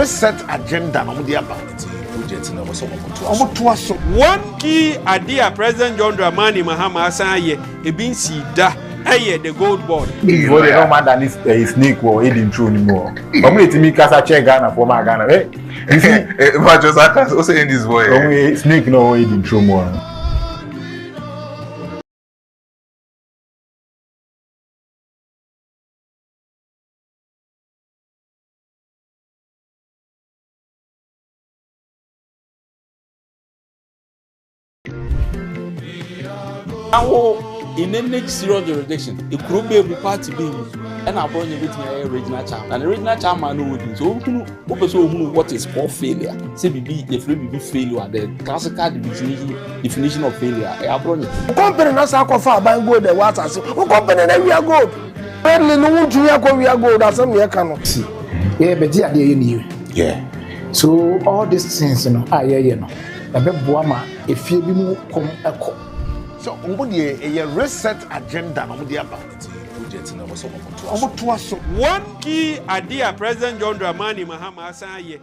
reset agenda no dey about. One key idea President John Dramani Mahama Asaye ebinsi da the gold board. Before they don't mind that is snake or aiding true anymore. But we me kasa check Ghana for my Ghana. You see, but just also in this way. Snake no aiding true more. In any serious jurisdiction, it could be a party being and I brought you with my original charm. And the original charm I know so who what is called failure. Say be if we be failure, the classical definition of failure. I brought you. Company na sa kofa ban go the water say. O company na we are gold. Pedle no won tuya ko we are gold asem ne ka no. Yeah, but dia dey you. Yeah. So all these things, you know, you know. Na be boa ma efie bi mu kom eko. So umbudie a reset agenda no dey about. One key idea President John Dramani Mahama Asaye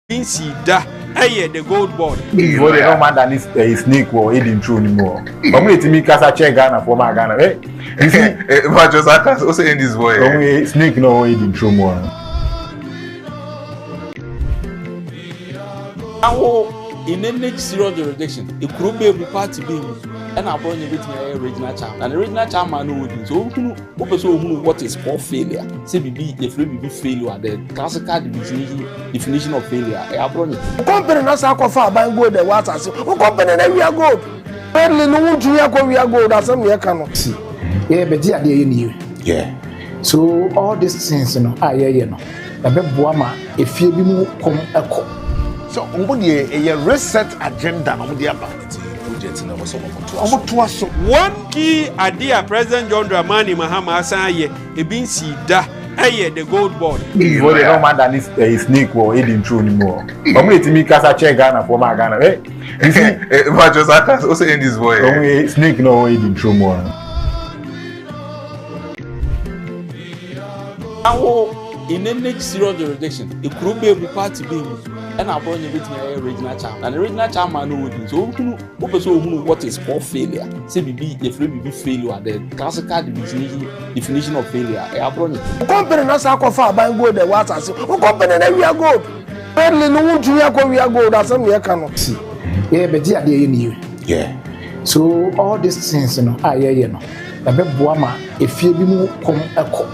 ebinsi da the gold board. Before they don't mind that is snake or aiding true anymore. But we me kasa check Ghana for my Ghana. You see, but just also in this way. Snake no aiding true more. In any serious jurisdiction, it could be a party being and I brought you with my original charm. And the original charm I know so who what is called failure. Say be if we be failure, the classical definition of failure. I brought you. Company na sa kofa ban go the water say. O company na we are gold. Pedle no won tuya ko we are gold asem ne ka no. Yeah, but dia dey you. Yeah. So all these things, you know, you know. Na be boa ma efie bi mu kom eko. So umbudie a reset agenda no dey about. One key idea President John Dramani Mahama Asaye ebinsi da the gold board. Before they don't mind that is snake or aiding true anymore. But we me kasa check Ghana for my Ghana. You see, but just also in this way. Snake no aiding true more. In any serious jurisdiction, it could be a party being and I brought you with my original charm. And the original charm I know so who what is called failure. Say be if we be failure, the classical definition of failure. I brought you. Company na sa kofa ban go the water say. O company na we are gold. Pedle no won tuya ko we are gold asem ne ka no. Yeah, but dia dey you. Yeah. So all these things, you know, you know. Na be boa ma efie bi mu kom eko.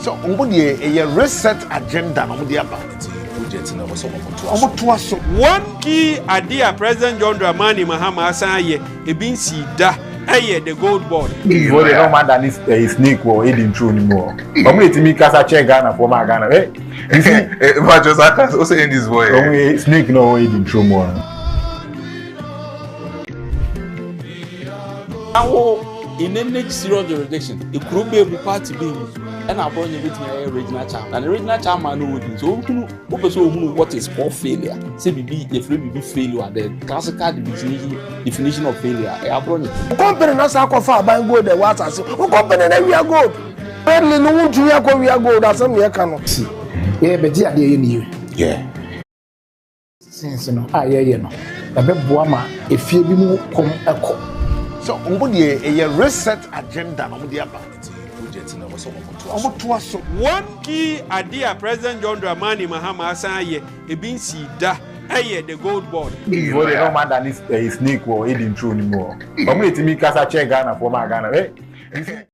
So umbudie a reset agenda no dey about. One key idea President John Dramani Mahama Asaye ebinsi da the gold board. Before they don't mind that is snake or aiding true anymore. But we me kasa check Ghana for my Ghana. You see, but just also in this way. Snake no aiding true more. In any serious jurisdiction, it could be a party being and I brought you with my original charm. And the original charm I know so who what is called failure. Say be if we be failure, the classical definition of failure. I brought you. Company na sa kofa ban go the water say. O company na we are gold. Pedle no won tuya ko we are gold asem ne ka no. Yeah, but dia dey you. Yeah. Since, you know, you know. Na be boa ma efie bi mu kom eko. So umbudie a reset agenda no dey about. One key idea President John Dramani Mahama Asaye ebinsi da the gold board. Before they don't mind that is snake or aiding true anymore. But we me kasa check Ghana for my Ghana. You see.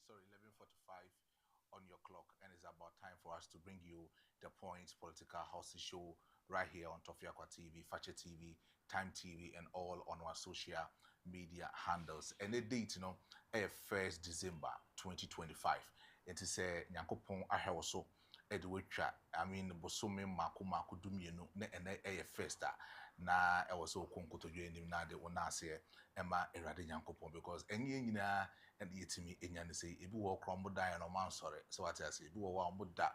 Sorry, 11:45 on your clock, and it's about time for us to bring you the Points Political House Show right here on Tofiakwa TV, Fache TV, Time TV, and all on our social media handles. And the date, you know, 1st December 2025. It is a Nyankopon ahewoso edwetwa. I mean, bosome maku dumienu ne ene festa na ewoso konkoto dwenim na de wona ase ema erade Nyankopon, because enye nyina and yetimi enya ne say ebi wo krombo dan no man sore so what I say ebi wo wa moda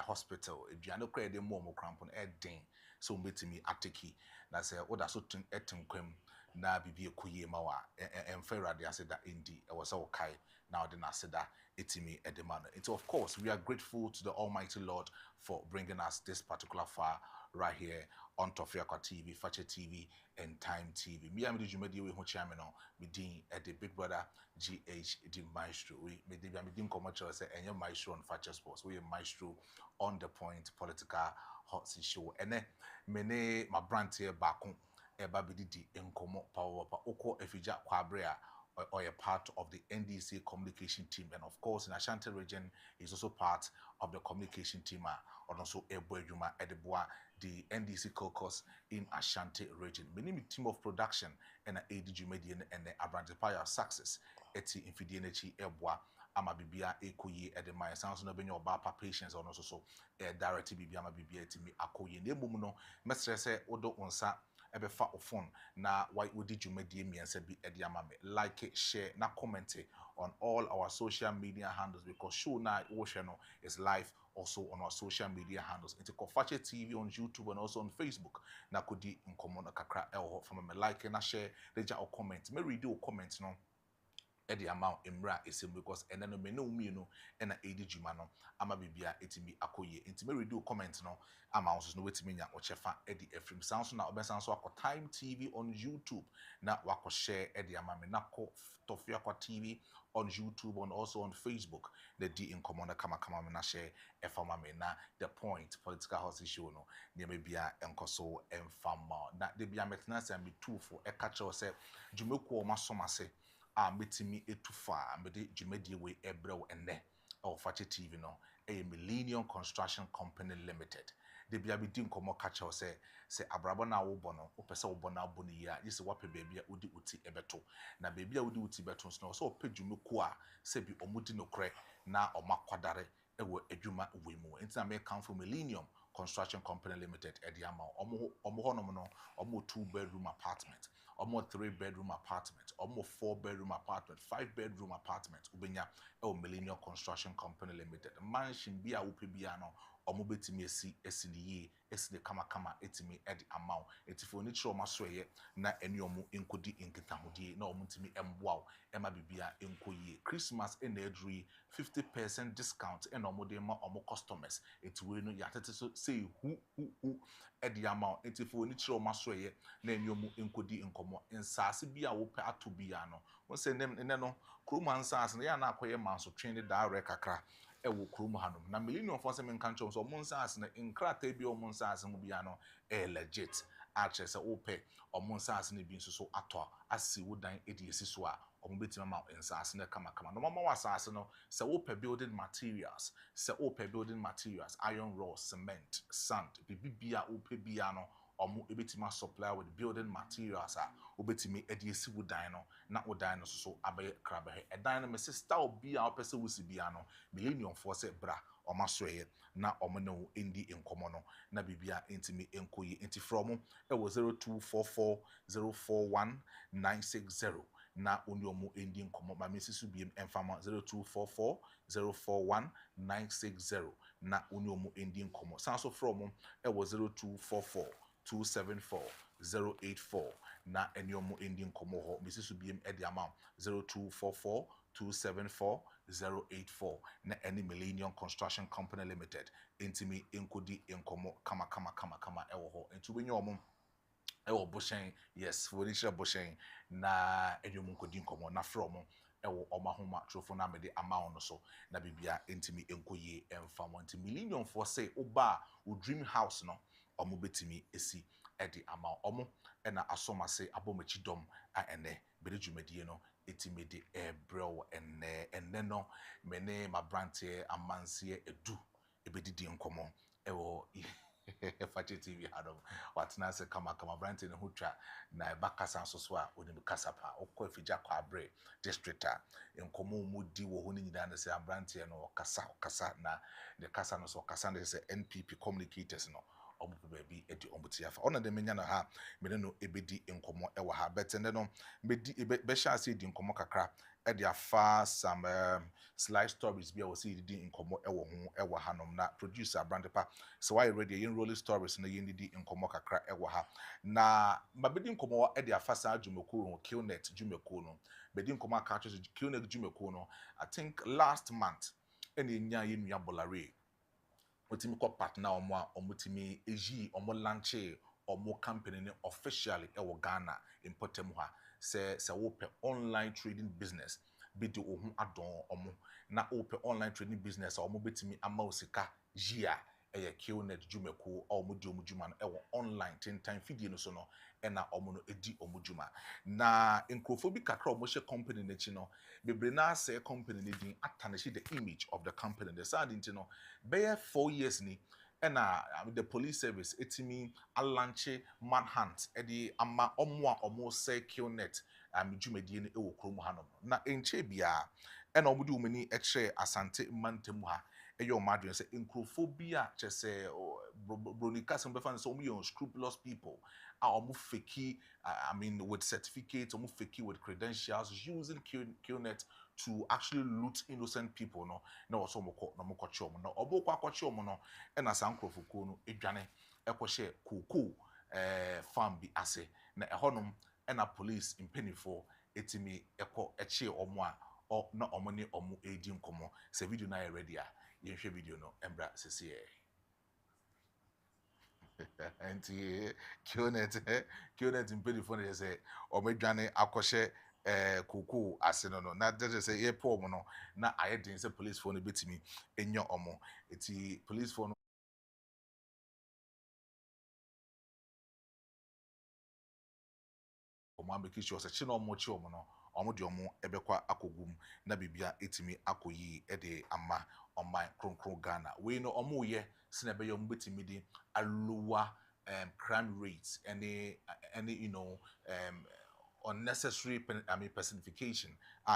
hospital eduane kra de mo krampon edin so mbetimi ateki na say oda so etinkwam na bibi ekoye ma wa emfa Awurade ase da endi e wo se wo kai na ode na ase da etimi edema no. It of course we are grateful to the Almighty Lord for bringing us this particular far right here on Tofiakwa TV, Fache TV, and Time TV. Me am the Jumedi we ho chiame no, me din the big brother GH the Maestro. We me din commercial say enye Maestro on Fache Sports. We Maestro on the point political hot seat show. Ene me ne my brand here back eba bididi enkomo power oko efija kwabrea or a part of the NDC communication team, and of course in Ashanti region is also part of the communication team and also Eboejuma Edeboa, the NDC caucus in Ashanti region. My name is team of production and ADG Median and the Abrantipaya success eti infidienity Eboa ama bibia ekoyi edema sounds no benyo ba patience or also so directly bibia ama bibia etimi akoyi na emum no mesre se odo onsa ebefa phone na why wodi dwumadie miensa bi ede ama me like share na comment on all our social media handles because show na wo hwe no is live also on our social media handles into Fache TV on YouTube and also on Facebook na kodi nkomo na kakra elho from me like na share reja or comment me read your comment no the amount emra esim because and then me no me no and edi juma no ama bibia etimi akoye intime read comment no ama also no wetimi nya ochefa edi efrim sounds na obensan so akọ Time TV on YouTube na wako share edi ama me na ko Tofiakwa TV on YouTube and also on Facebook the di in common kama me na share efama me na the point political house show no ne me bia enkoso emfama na de bia metna say me two for e catch us say jumeku o masomase metimi etufa mede dwumadie we ebrew enne o Fache TV no a Millennium Construction Company Limited de bia bi di nkomo catch us say abrabo na wo bono o pese wo bono abo ne ya yese wape bebia odi uti ebeto na bebia odi uti beto no so pe dwumeku a se bi omudi nokre na omakwadare ewo adwuma we mu ntina me come from Millennium Construction Company Limited ediama omo honom no omo 2-bedroom apartment, omo 3-bedroom apartment, omo 4-bedroom apartment, 5-bedroom apartment ubenya Millennium Construction Company Limited mansion bia wo pe bia no omo betimi esi kama etimi edi amount etifo ni chiro masoye na eni omo enkodi enkitahudie na omo ntimi emboa ema bibia enkoyie Christmas ena edri 50% discount ena omo de ma omo customers etiwe no yatete so say hu edi amount etifo ni chiro masoye na eni omo enkodi enkomo ensase bia wo pe ato bia no won se ne no kroma nsase na ya na akoye manso twende direct kakra ewo krom hanom na Millennium for se men kan chom so monsas na inkrata bi o monsas mu bia no legit ache se ope o monsas na bi nso so ato asi wodan edi esiso a o betima ma ensas na kama no mama wasase no se ope building materials iron rod cement sand bibia ope bia no omo ebetima supply with building materials a obetimi edi esi wodan no na wodan no so abaye krabahe edan no me sister obi a opese wosi bia no Millennium for se bra omasoye na omno endi enkomo no na bibia intimi enkoyi enti from e was 0244041960 na oni omo endi enkomo ma mesisu biem enfama 0244041960 na oni omo endi enkomo sanso from e was 0244274084 na enyomo ending komo ho mesisu biem edi amount 0244274084 na any Millennium Construction Company Limited intimi enkodi enkomo kama ewo ho entu benyomo ewo boshen yes furniture boshen na enyomo nkodi enkomo na from ewo omahoma trofo na mede amount no so na bibia intimi enkoye emfamo nti Millennium for say oba o dream house no omo betimi esi edi ama omo ena asomase abomachidom a ene beredwumadie no etimede ebrew enne no mene mabrante amanse edu ebedidi nkomo ewo Fache TV hadom watna se kama brante ne hutwa na bakasa nsoso a onim kasapa okọ afija kwa abre district a nkomo mudi wo ho ni nyina ne se abrante no kasa na de kasa no so kasa ne se NPP communicators no omo baby edi omo tiafa ona de menya na ha me no ebedi nkomo ewa ha betende no be sha se di nkomo kakra e de afa some slide stories bia wo se di nkomo ewo ho ewa hanom na producer Brandepa so why ready yin rolling stories na yin di nkomo kakra ewa ha na mabedi nkomo e de afa sa adwumako ho Killnet dwumako no bedi nkomo aka cho Killnet dwumako no I think last month ene nya yin nua bolare otimi ko partner omo a omotimi eji omo lanche omo company ne officially ewo Ghana importem ha se wo pe online trading business bi de ohun adon omo na wo pe online trading business omo betimi ama osika jia eye Killnet dwumako omo di omo dwuma no ewo online tintan fidie no so no ena omo no edi omo dwuma na nkrofo bi kakra omo hye company ne chi no bebre na say company ne din atanashi the image of the company the sad into no be 4 years ni and the police service etimi alanche manhunt edi ama omo a omo say Killnet dwumadie ne ewo krom hanom na enche bia and omo di umani ekye asante mantem ha eyo omadwen say nkrofobia chese bronika some be fan so omo unscrupulous people omo fake with certificates omo fake with credentials using Killnet to actually loot innocent people no na also moko no moko chom no obokwa kochom no e na sankrofoko no edwane ekwohye koko farm bi ase na ehonom e na police impenifo etimi ekọ eche omo a na omo ne omo edi nkomo se video na ready a yenhwe video no embra sese anti Killnet impenifo ne say omedwane akọhye koko ase no na just say ye po no na ayedin say police phone no betimi enyo omo eti police phone omo ambeki sure say chi no omo chi omo no omo de omo ebekwa akogum na bibia etimi akoyi ede ama oman kronkron Ghana we no omo ye sina be yom betimi di alowa crime rates any unnecessary personification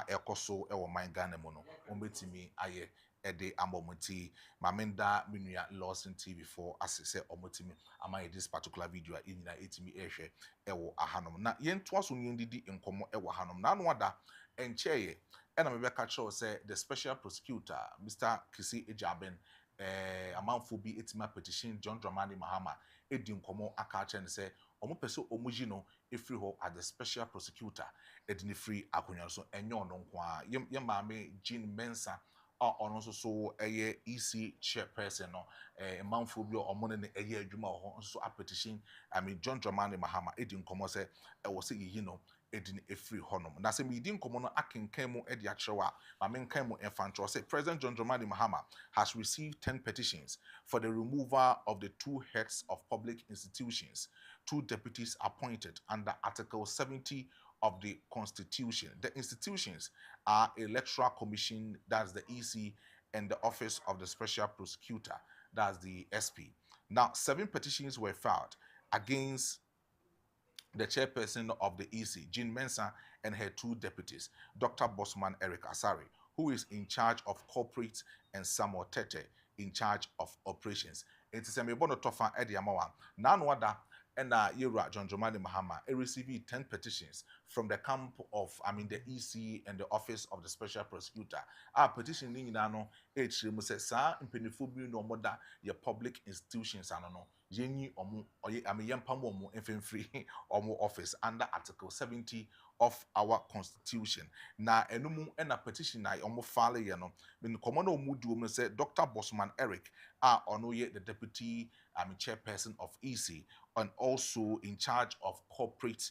ekoso ewo man Ghana mo no ombetimi aye ede amomoti mamenda minua Lawson TV for asese omotimi amaye this particular video inina etimi ehwe ewo ahanom na yentoa so nyendidi nkomo ewo ahanom na anu ada encheye ena mebeka cho say the special prosecutor Mr. Kisi Ejaben amanfo bi etima petition John Dramani Mahama edi nkomo aka che ne say omo pese omuji no efiri ho as the special prosecutor edini free akonya so enyo no nko a yem maame Jean Mensa ono so eye EC chairperson no manfo bi omo ne eye adwuma ho so a petition John Dramani Mahama edi nkomo se e wo se yi no edini efiri honom na se mi di nkomo no akenkan mu edi akyewa ma menkan mu enfantro say President John Dramani Mahama has received 10 petitions for the removal of the 2 heads of public institutions, 2 deputies appointed under Article 70 of the Constitution. The institutions are Electoral Commission, that's the EC, and the Office of the Special Prosecutor, that's the SP. Now, 7 petitions were filed against the chairperson of the EC, Jean Mensa, and her 2 deputies, Dr. Bosman Eric Asari, who is in charge of corporate, and Samuel Tete, in charge of operations. It is a mebono tofa edi amawa. Nanwada and Yura John Dramani Mahama received 10 petitions from the camp of the EC and the Office of the Special Prosecutor. Our petition ni no say sa impenifu bi no moda ye public institutions anono yenyi omo yempamo omo enfree omo office under Article 70 of our Constitution. Na enumu ena petition na omo file ye no men komono omu du omo say Dr. Bosman Eric ono ye the deputy chairperson of EC and also in charge of corporate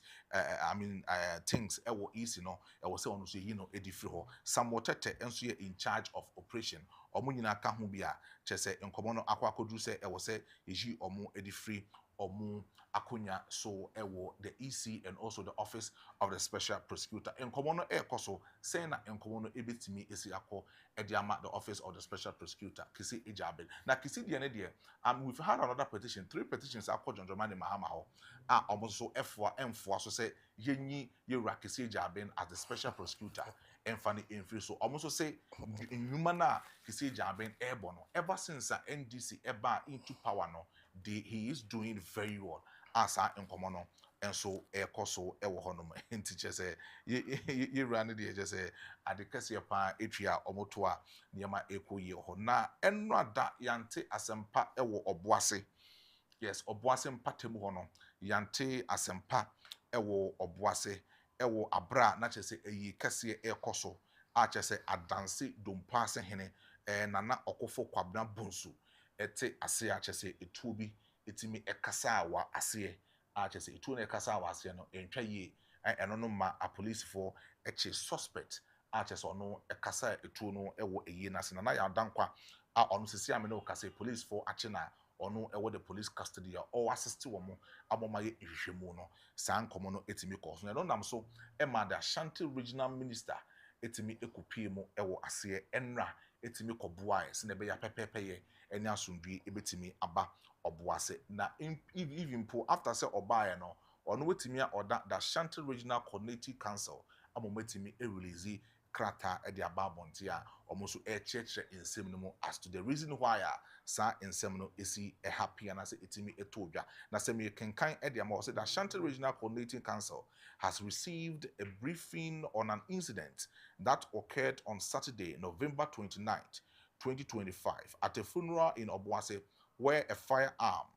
things ewo EC no ewo say ono so yi no edifri ho Samuel Tete enso ye in charge of operation omo nyina ka ho bia chese nkomo no akwakodu say ewo say eji omo edifri omo akonya so ewo the EC and also the Office of the Special Prosecutor nkomo no ekoso say na nkomo no ebetimi esi akọ ediama the Office of the Special Prosecutor Kisi Ejaben na Kisi de ne de we've had another petition 3 petitions akọ John Dramani Mahama ho omo so emfoa so say yenyi Yura Kisi Ejaben as the Special Prosecutor emfani enfri so omo so say nyuma na Kisi Ejaben ebo no ever since NDC eba into power no he is doing very well as a nkɔmɔ and so ɛkɔ so ɛwɔ hɔ nom nti kyɛ sɛ yɛwura no deɛ kyɛ sɛ ade kɛseɛ paa ɛtwi a ɔmoto a nneɛma ɛkɔ yie hɔ na ɛno ada yɛnte asɛmpa ɛwɔ ɔboase. Yes, Obuase mpatem hɔ no yante asɛmpa ɛwɔ Obuase ɛwɔ abra na kyerɛ sɛ ɛyi kɛseɛ ɛkɔ so a kyerɛ sɛ adanse dompa ase hene nana ɔkofo kwabena bonsu ɛte ase a kyerɛ sɛ etuo bi etimi ɛkasa wa aseɛ a kyerɛ sɛ etuo na ɛkasa wa aseɛ no ɛntwa yie ɛno no ma apolisifoɔ ɛkye suspect a kyerɛ sɛ ɔno ɛkasa etuo no ɛwɔ ɛyie na se na yɛ adankwa a ɔno sisi amene ɔkasa policefoɔ akye na ɔno ɛwɔ the police custody a ɔwɔ assist wɔ mo abɔma yɛ ehwehwɛmu no saa nkɔmɔ no etimi kɔ so na ɛno nam so ɛma the Ashanti regional minister etimi ekopie mu ɛwɔ aseɛ ɛnra etimi kɔboa ɛ sɛ na ɛbɛyɛ pɛpɛpɛyɛ ɛne asomdue ebetimi aba Obuase na even po after sɛ ɔbaeɛ no ɔno wetimi a ɔda the Ashanti regional coordinating council amometimi release krata ɛde aba abɔnte a ɔmo so ɛkyerɛkyerɛ nsɛm no mu as to the reason why a saa nsɛm no esi happy and as etimi eto dwa na sɛ me kenkan ɛde ama ɔsɛ the Ashanti Regional Coordinating Council has received a briefing on an incident that occurred on Saturday, November 29th, 2025 at a funeral in Obuase where a firearm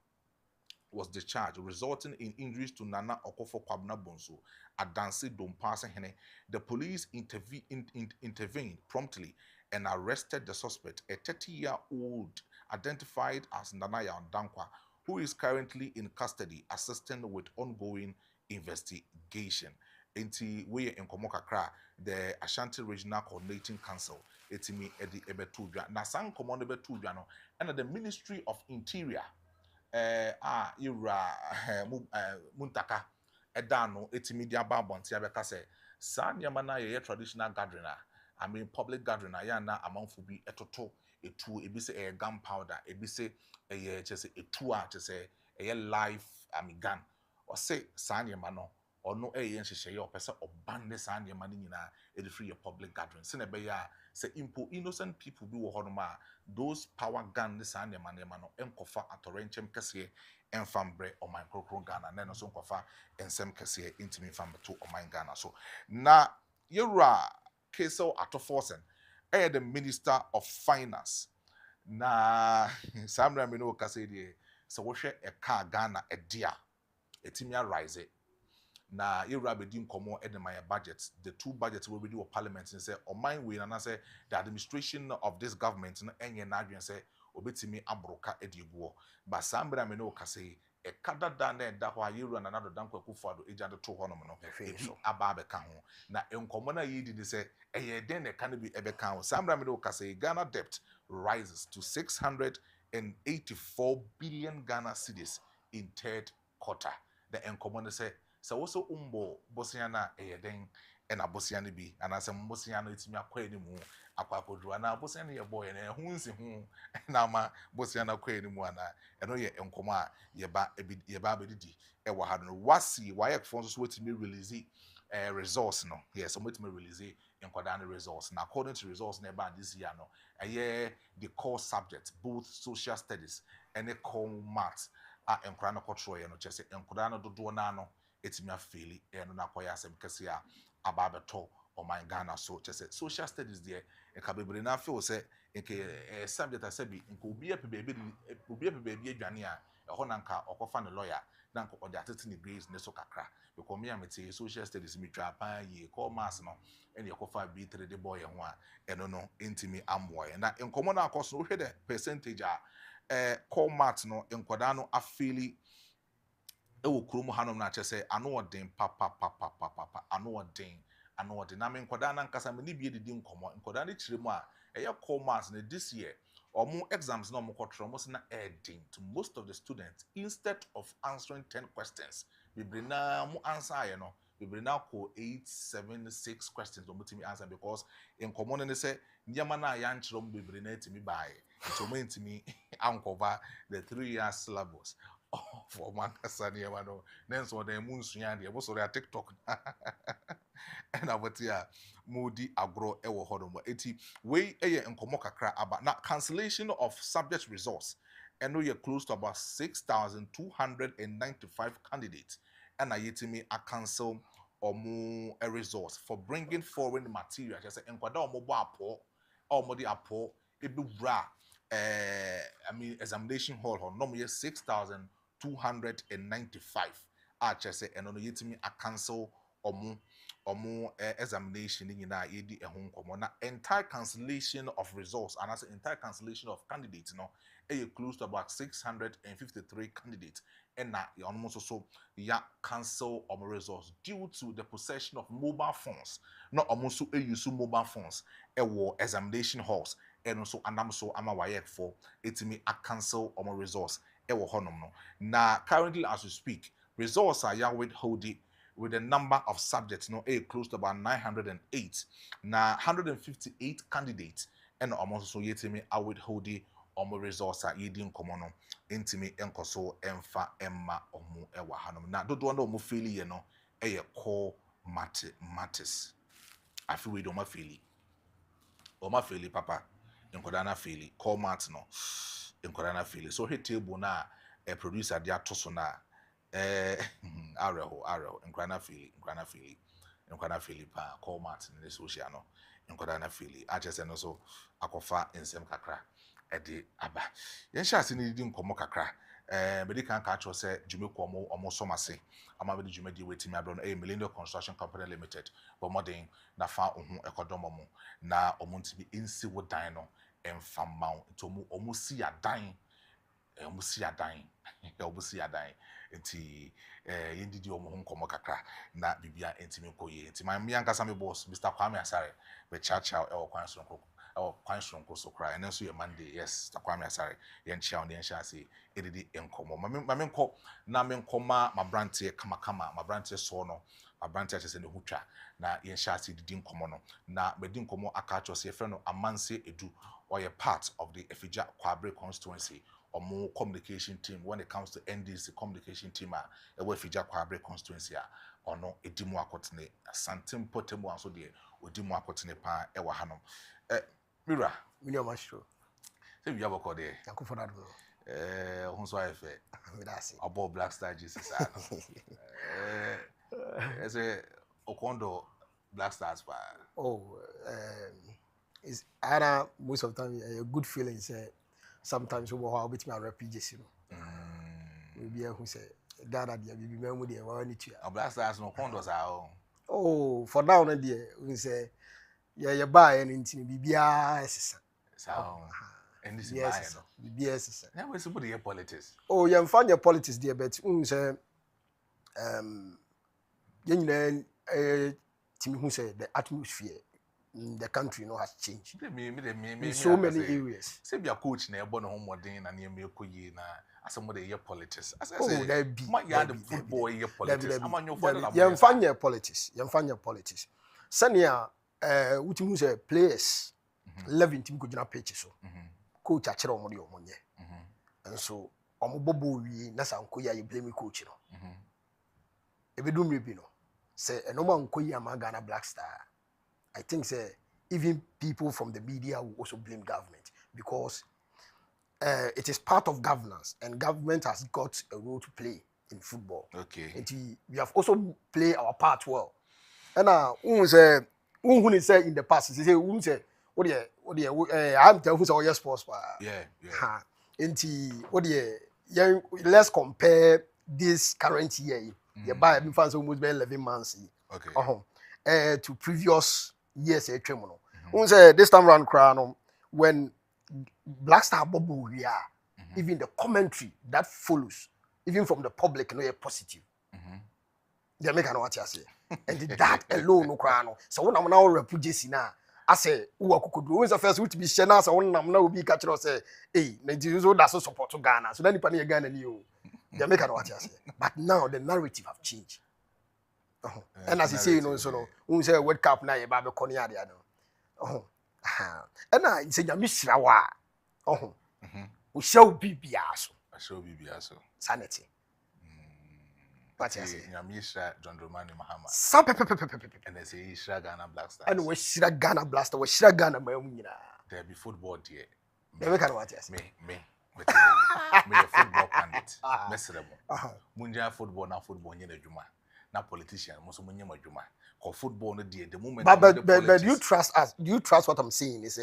was discharged, resulting in injuries to Nana Okofo Kwabena Bonsu, Adansi Dompase Hene. The police intervened promptly and arrested the suspect, a 30-year-old identified as Nanaya Dankwa, who is currently in custody, assisting with ongoing investigation. Enti we in Komokakra, the Ashanti Regional Coordinating Council, etimi edi ebetudwa. Na san komo ebetudwa no, and the Ministry of Interior ira muntaka edano etimi dia babonti abeka say saa nyama na ye traditional gathering I mean public gathering ya na amanfo bi etoto etu ebi say gunpowder ebi say chese etu a chese live gun or say saa nyama no ono nhyehyeye opese oban ne saa nyama ni nyina e free public gathering se na be ya say impo innocent people bi wo honoma those power gun ne saa nyama no enkofa atorenchem kese enfambre o micro Ghana na no so enkofa ensem kese intimi fambeto o man Ghana so na yewra Kesel Atoforsen the Minister of Finance na samra me no kase die so wo hwe e ka Ghana e dia etimi arise na yewra bedi nkomo edemaya budget the two budgets we do parliament and say on mine we na say the administration of this government no enye na adwen say obetimi abroka ediguo ba sambra me no kase e kadada na eda ho yewra na nado danko akufado ejade to honom no aba abeka ho na nkomo na yidi de say eye den ne kan bi ebeka ho sambra me no kase Ghana debt rises to 684 billion Ghana cedis in third quarter the nkomo ne say so also umbo bosiana eyeden ena bosiana bi anase bosiana etimi akwa ni mu akwakodru na bosiana ye boy na hu nsi hu na ma bosiana kwa ni mu ana eno ye enkomo a yeba abedidi ewo ha no wasi wayek fon so wetimi release resource no yes wetimi release enkwada no resource na according to resource na ba this year no the core subject both social studies and core maths enkwada no control ye no chese enkwada no dodo na no etimi afeli eno na koya asem kese a ababeto o man Ghana so chese social studies there enka bebre na feel say enke subject asabi enka obi epe baby adwane a eho na nka okofa ne lawyer na nka ode atete ne grades ne so kakra because me amete social studies mi twa pan ye call mass no ene okofa B3 de boy ho a eno no entimi amwoye na enkomo na akoso hwe de percentage a call math no enkoda no afeli ewo kurom hanom na kyese ano odin papa ano odin na me nkoda na nkasa me ni bie didi nkomo nkoda ne kyeremu a eye commerce na this year omo exams na omo kotro omo se na edin to most of the students instead of answering 10 questions bibrina mu answer aye no bibrina ko 876 questions omo timi answer because nkomo ne se nyama na ya nkyerem bibrina timi baaye so mo ntimi ankover the 3-year syllabus for Mankasa near no, Nenso de Moonsuya, the Bossoria TikTok, and Abatia Moody Agro Ewo Hodomo. Eti, way a and Komoka cra about now cancellation of subject resource and we are close to about 6,295 candidates. And I yetimi a cancel or more a resource for bringing foreign material. Just say, enkwada or mobile apo or modi apo ebi bra. Examination hall or no 6,295. Just say, and on yetimi a cancel or more examination in yedi a home common. Entire cancellation of results and as entire cancellation of candidates, close to about 653 candidates. And now almost also cancel results due to the possession of mobile phones. Not almost so use mobile phones. Examination halls. And also so ama wayek for it me a cancel results. Now currently as we speak, results are withholding with the number of subjects, close to about 908. Now 158 candidates and almost so yet me I withholding results are yedin komono intimi enkoso emfa emma omu ewa hanom. Na dodo ndo omu feli ye no call matters. I feel we don't feel Oma feli papa enkodana feli call mat no enkodana feli. So he table na a producer dia toso na areho enkodana feli pa call mat in the social no enkodana feli. I just no so akofa ensem kakra edi aba yen sha se ni di nkomo kakra bedi kan ka cho se Jumeko omo somase ama bedi Jumedi wetimi abro no Millennium Construction Company Limited bo modern na fa ohun ekodomo mo na omo ntibi ensi wo dan no emfa maw to omo si adan enti yendidi omo ho nkomo kakra na bibia entimi koye enti my mianka me boss Mr. Kwame Asare be chacha e okwan so nkoko kwan sonko so cry and so your Monday yes Kwame Asare yen chia on yen sha say edidi enkomo mame nko na me nkoma ma brantie kama ma brantie so no ma brantie chese ne hutwa na yen sha say edidi enkomo no na medi enkomo aka cho say friend no Amanse Edu or a part of the Efija Kwabre constituency or more communication team when it comes to NDC communication team a Efija Kwabre constituency or no edimu akotene santim potemu anso de odimu akotene pa ewa hanom Mira, Maestro. Say we have a code there. Thank you for that. Who's wife? About Black Star Jesus. As a Okondo Black Stars. It's either most of the time a good feeling. Sometimes we will be my refugees. Maybe who say that idea will be memory. A Black Stars no condos are. Oh, for now, dear, we say. You buy anything, BBS. So, and this is BBS. Now, we're somebody here politics. Oh, you find your politics, dear, but say, who say the atmosphere in the country has changed. In so many areas. Say, be a coach, near born home or day, and you make you na as somebody here politics. Oh, there be. My yard of football here politics. I'm on your father. You find your politics. You find your politics. Sanya. Which means players 11 team go jina pitch so coach achire omo de omo nye and so omo bobo wi na sa nko ya you blame coach no ebedum rebi no say enoma nko ya ma Ghana Black Star. I think say even people from the media will also blame government because it is part of governance and government has got a role to play in football. Okay, and we have also played our part well and say who say in the past, he say, who say, what I'm telling you, your sports. Yeah. Let's compare this current year. You buy fans almost 11 months. Okay. To previous years, who say this time round, when Black Star bubble, even the commentary that follows, even from the public, positive. They make an what you say. And that alone no cry no. So when I'm now refugees na, I say who could do is the first to be shena so when I'm now be catch us say hey Nigeria so that's so support to Ghana. So then you pan Ghana you. They make an what you say. But now the narrative have changed. And as you say so no, who say World Cup na e ba be konia dia no. And na say nyamisra wa. We show bibia so. I show bibia so. Sanity. What you say? Nyamisha John Dramani Mahama. And they say Shira Ghana Black Stars. And we Shira Ghana Blaster, we Shira Ghana Mayumina. There be football there. They make what you say. Me. Me a football pundit. Messerable. Munja football na football nyina juma. Na politician mo so munya majuma. Ko football no dey the moment. But do you trust us? Do you trust what I'm saying? Is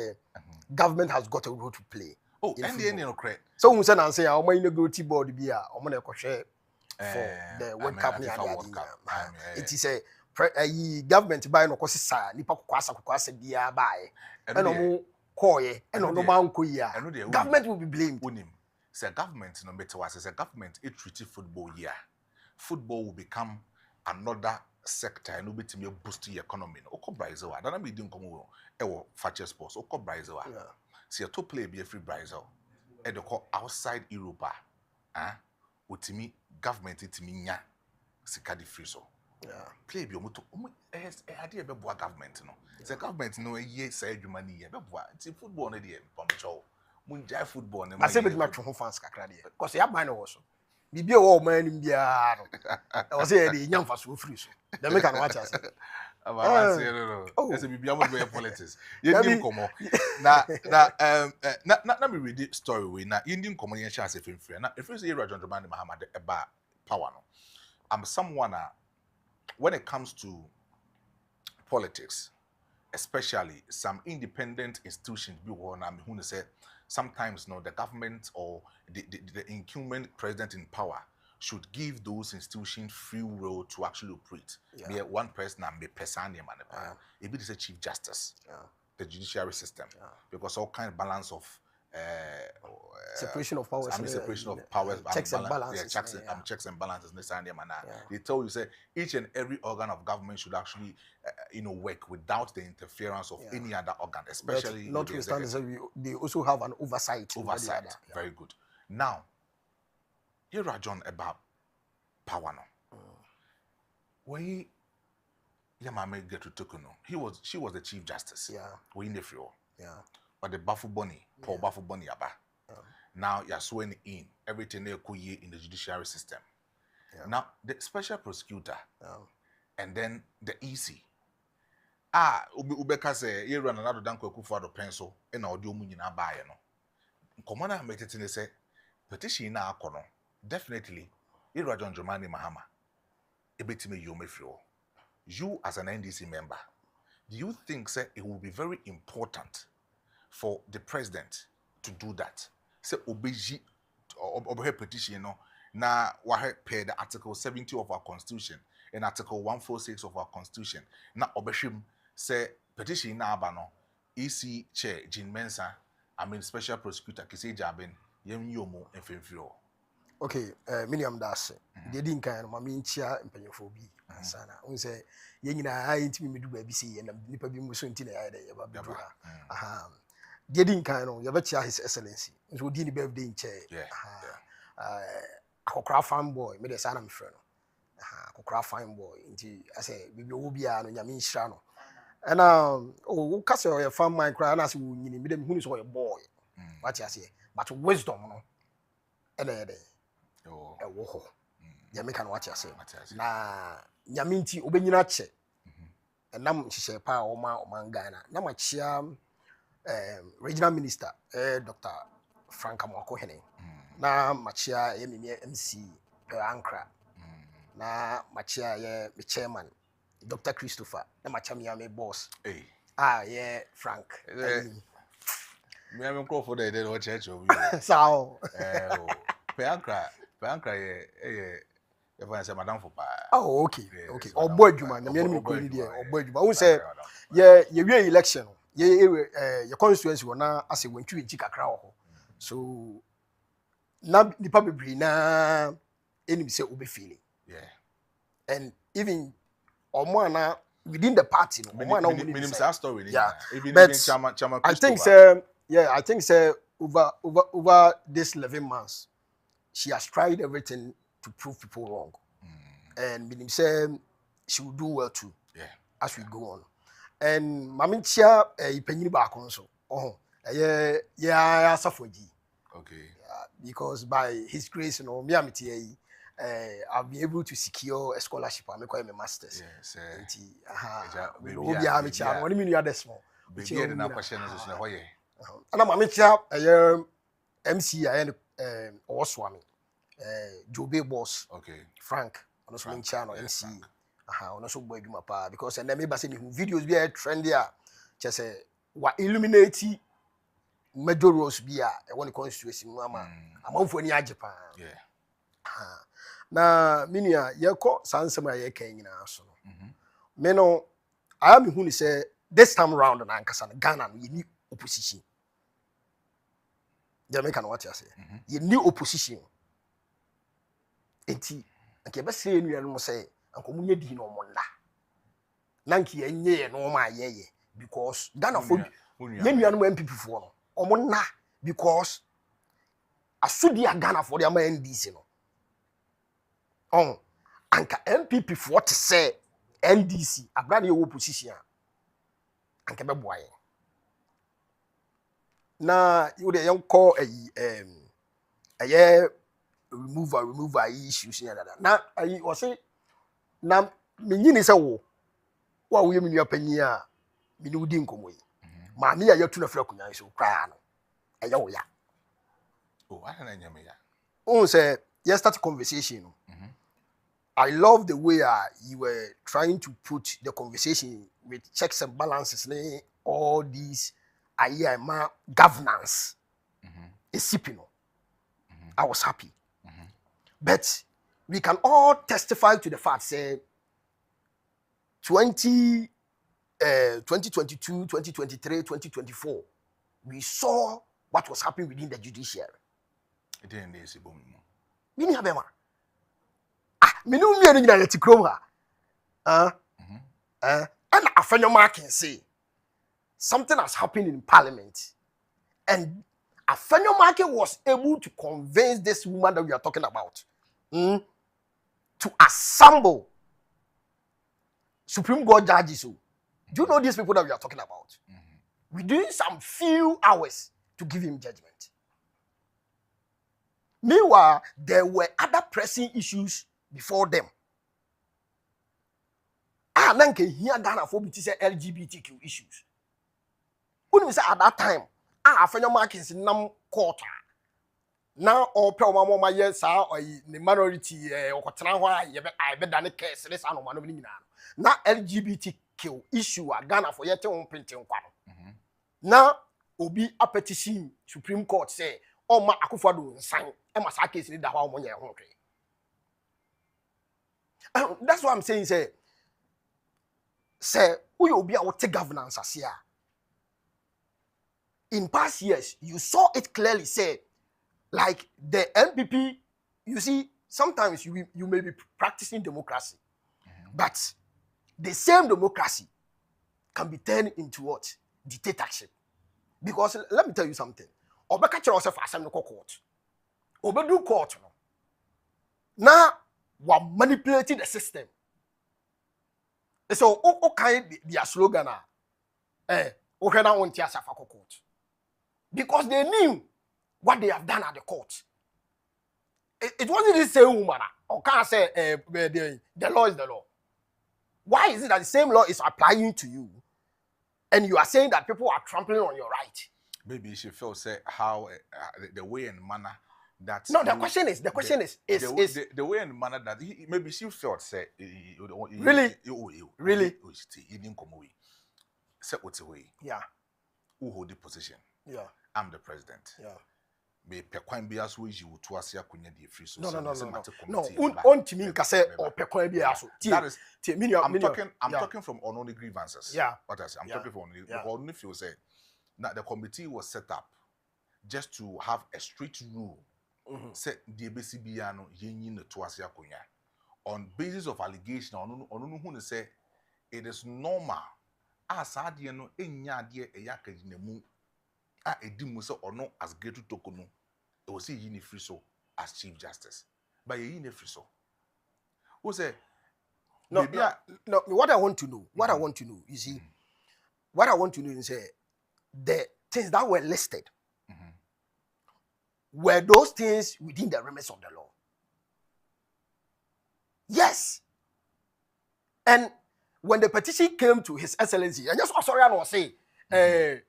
government has got a role to play. Oh, and the no correct. So we say and say our integrity board be a omo na share for the World Cup ni it is a government buy no kosi sa nipa kwasa bia bae. And omo koye and no man koya. Government will be blamed. Say government no better was say government it treated football here. Football will become another sector and will be boost the economy. Oko Brazil, I don't know if you come ewo fashion sports. Oko Brazil, see a top play be a free Brazil. E de call outside Europe, utimi government itimi nya sikadi free so. Play be omoto idea be boa government no. Say government no ye say adwuma ni ye be boa. Ti football no dey pamcho. Munjai football no. I say be match ho fans kakra dey. Because ya ban no wo so. Bibi o man nim bia no. I say dey nyamfa so free so. Dem make an watch us. About no. Yes, bibi am go politics. Ye dim komo. Na me read the story we na ye dim komo ye chance free free. Na if you say John Dramani Mahama de eba power no. I'm someone when it comes to politics, especially some independent institutions, who say sometimes the government or the incumbent president in power should give those institutions free role to actually operate. Be one person and be person it be the chief justice, the judiciary system, because all kind of balance of separation of powers. Separation of powers, checks and balances. Checks and balances. They tell you say each and every organ of government should actually, work without the interference of any other organ, especially. Notwithstanding, they also have an oversight. Very good. Now, here are John about power now. When Yamame get to Tokuno, she was the chief justice. We in the floor. But the Bafu Bonnie, Paul Bafu Bonnie Aba. Now you're swearing in everything they could in the judiciary system. Now the special prosecutor and then the EC. Ubeka say you run another danko kufa do pencil and audio munina buy no. Commander Metetine say petition na akono. Definitely, Ira John Dramani Mahama. Ebetime Yomefrio. You as an NDC member, do you think say it will be very important for the president to do that? Say obeji or petition na wahe pay the article 70 of our constitution and article 146 of our constitution. Na obeshim say petition na abano EC chair Jean Mensa, special prosecutor Kise Jabin yem yomo enfemfio. Okay, Miniam Dase. They didn't kind of maminchia and penyophobia. Sana. We say, Yena, I intimate do baby see and Nipa Bimusuntina. They didn't kind of Yabacha His Excellency. It would be birthday in chair. Kokra fine boy, made a son of friend. Kokra fine boy. I say, we will be on Yamin Shano. And Castle, your farm my cry, and as you need them who is a boy. What I say, but wisdom, and a day. Woho. Yamika watch us. Na Yaminti Ubeninache. And Nam Shepa Oma Omangana. Namachia Regional Minister, Dr. Frank Amwako Hene. Na Machia MC Ankra. Na Machia the chairman, Dr. Christopher. Na Machia me boss. Frank. Me am call for the watch church of you. So Ankra if I say madam for pa. Oh, okay. Or boy Juma, the enemy could be or boy Juma. Who say, your election, your constituency will now as a went to Chika Crow. So now the public na enemy say will be feeling. And even or more now within the party, story. But I think I think over this 11 months. She has tried everything to prove people wrong. And Minim said she will do well too as we go on. And Mamintia, a penny back also. I suffer. Okay. Because by his grace, Miamiti, I'll be able to secure a scholarship. I'm going to master's. Yes. We will be a child. What do you mean you are the small? Baby, I question is and I'm a MC, Oswami, Jobe Boss, Okay. Frank, on also Frank, channel yeah, MC. Frank. On also boy Juma pa because and then maybe say videos be trendy just say what illuminate major roles be when it constituency mama amount any Japan. Yeah. Na minia yeko sansema ye kan nyina so no. Me no I am who say this time round na ankasa Ghana no ni opposition. Jamaica no what you say. You ni opposition. Enti anke be say enu no say anko munye di no mo nda. Na anke yenye no ma ye because Ghana for yenu no MPP for no. Omo na because asudi Ghana for the NDC no. On anka MPP for to say NDC abrani ye opposition anka be boaye na you dey yon call remover issues na ayi o say na menyini say wo ye menua panyi a meni wudi nkomo yi ma me ya yatu na fra kunyan so kra no eye wo ya Oh, I don't know. on say you start conversation no. I love the way you were trying to put the conversation with checks and balances, all these governance. It's I was happy. But we can all testify to the fact, say, 2022, 2023, 2024, we saw what was happening within the judiciary. It didn't say boom. Mini habema. Minu mi enu nyina yeti krom ha. And Afenyo can say something has happened in parliament. And Afenyo was able to convince this woman that we are talking about to assemble Supreme Court judges. Do you know these people that we are talking about? Within some few hours to give him judgment. Meanwhile, there were other pressing issues before them. Nanke here Ghana for say LGBTQ issues. When we say at that time, Afenyo Markins nam quarter. Now all pe mama yes or the minority okotena ho I be dane case this anu manu ni nyina. Na LGBTQ issue a Ghana for yete on printing kwa no. Na obi a petition Supreme Court say ma Akufo-Addo nsan e ma sa case ni da ho omonye ho hwe. That's what I'm saying. Say, who you be our governance as here? In past years, you saw it clearly. Say, like the MPP, you see, sometimes you may be practicing democracy, but the same democracy can be turned into what? Dictatorship. Because let me tell you something. Obeka chero se fa asem no court. Obedu court no. Now we are manipulating the system. So, okay, their slogan, because they knew what they have done at the court. It wasn't the same woman. Or can't say the law is the law. Why is it that the same law is applying to you, and you are saying that people are trampling on your right? Maybe she felt say how the way and manner that. No, the question is the way and manner that maybe she felt say really. He didn't come away. Say what's away. Yeah. Who hold the position? Yeah. I'm the president. Yeah. Be pekwan bi aso yi wo to ase akunya de free so. No. On to me ka say or pekwan bi aso. That is I'm yeah. talking from on only grievances. Yeah. What I say, I'm talking from only feel say that the committee was set up just to have a strict rule. Say the BCB no yin no to ase akunya on basis of allegation on who say it is normal as ade no enya ade eyakaginamu a edimu so ono as great tokono it was see yin free so as chief justice but yin free so who say no what I want to know you see what I want to know is the things that were listed were those things within the remits of the law? Yes. And when the petition came to His Excellency, and just sorry I was saying, committee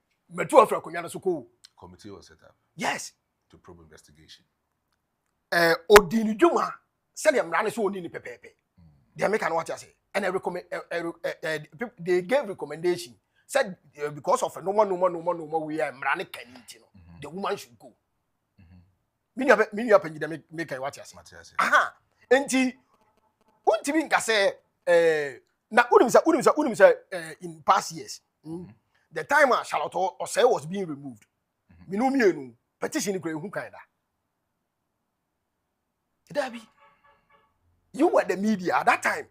was set up. Yes. to probe investigation. Odini Juma said them ran so only pepe. They make an what I say. And I recommend they gave recommendation. Said because of a no more we are running the woman should go. Mini up and you make a what I say. Aha. Enti won't mean ka say na unim say in past years the time Charlotte or say was being removed. Minomienu petition who kinda. Debbie, you were the media at that time.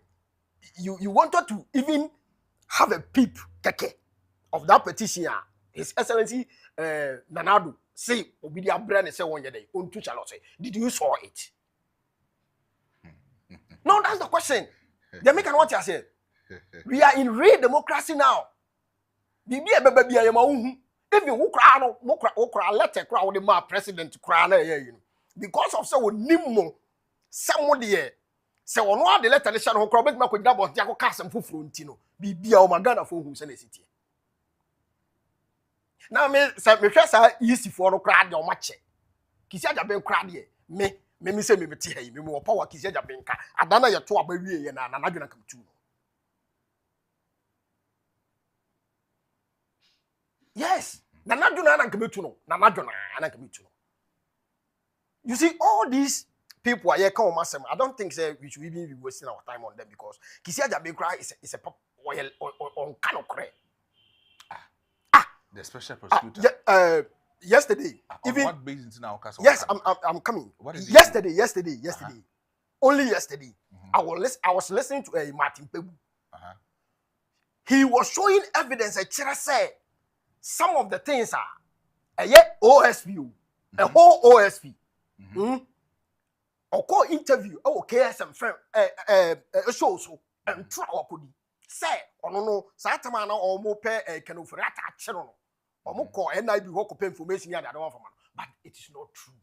You wanted to even have a peep keke of that petition. His Excellency Nanadu say Obidia brand say one day on to Charlotte. Did you saw it? No, that's the question. They make an what you say. We are in real democracy now. Bibi baby if you cry letter cry with the president cry because of so nimmo somebody say one the letter the channel cry make me grab on Jaco cast and fufu ntino bibi o magana for who say city. Now me say me hwe say easy for no cry de o ma che. Kisi aja ben cry de me say me beti hayi me mo power kisi aja ben ka adana ye to abawie ye na nadwena kam tu. Yes, you see, all these people are here come I don't think we should even be wasting our time on them because Kisia Jabekra is a pop oil on kind of cray. The special prosecutor. Yesterday. Even what basis now? Yes, I'm coming. Yesterday. Only yesterday. I was listening to Martin Pebu. He was showing evidence that Chira said some of the things are a OSP, a whole OSP. Or call interview, KSM friend, show so, and try or could say, or no, Satamana or more pay a canofrata channel, or more call and I be work up information here that I don't but it is not true.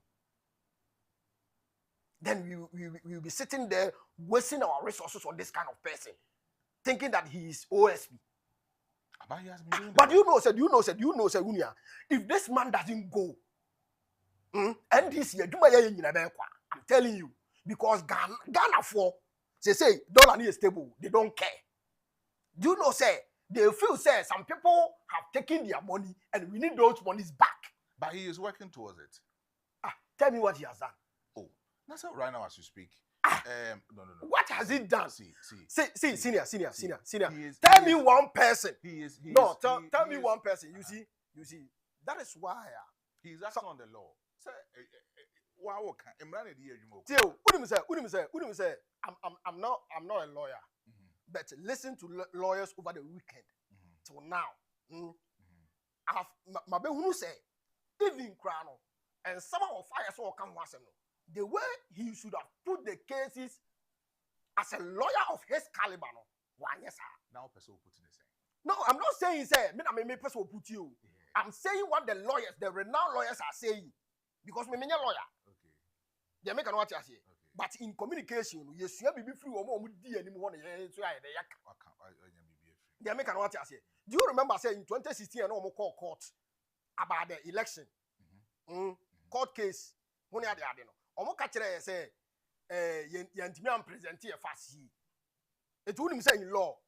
Then we will be sitting there wasting our resources on this kind of person, thinking that he is OSP. But you know, Unia, if this man doesn't go, and this year, I'm telling you, because Ghana for they say dollar is stable, they don't care. Do you know, say they feel say some people have taken their money and we need those monies back. But he is working towards it. Tell me what he has done. Oh, that's not right now as you speak. No. What has he done? See, senior. Is, tell me one person. Tell me one person. You see. That is why he is acting on the law. Say, wow, say, I'm not a lawyer, but listen to lawyers over the weekend till now. I've my who say even Krano and some of fire so come once the way he should have put the cases as a lawyer of his caliber. Now person will put in the same. No, I'm not saying say me person will put you. Yeah. I'm saying what the lawyers, the renowned lawyers are saying. Because me a lawyer. Okay. They make an what you say. Okay. But in communication, you should be free or more D anymore. They make an what you say. Do you remember saying in 2016 and almost call court about the election? Court case. Money are there. Omo kachere say yantimi am present here fast yi it wouldn't say in law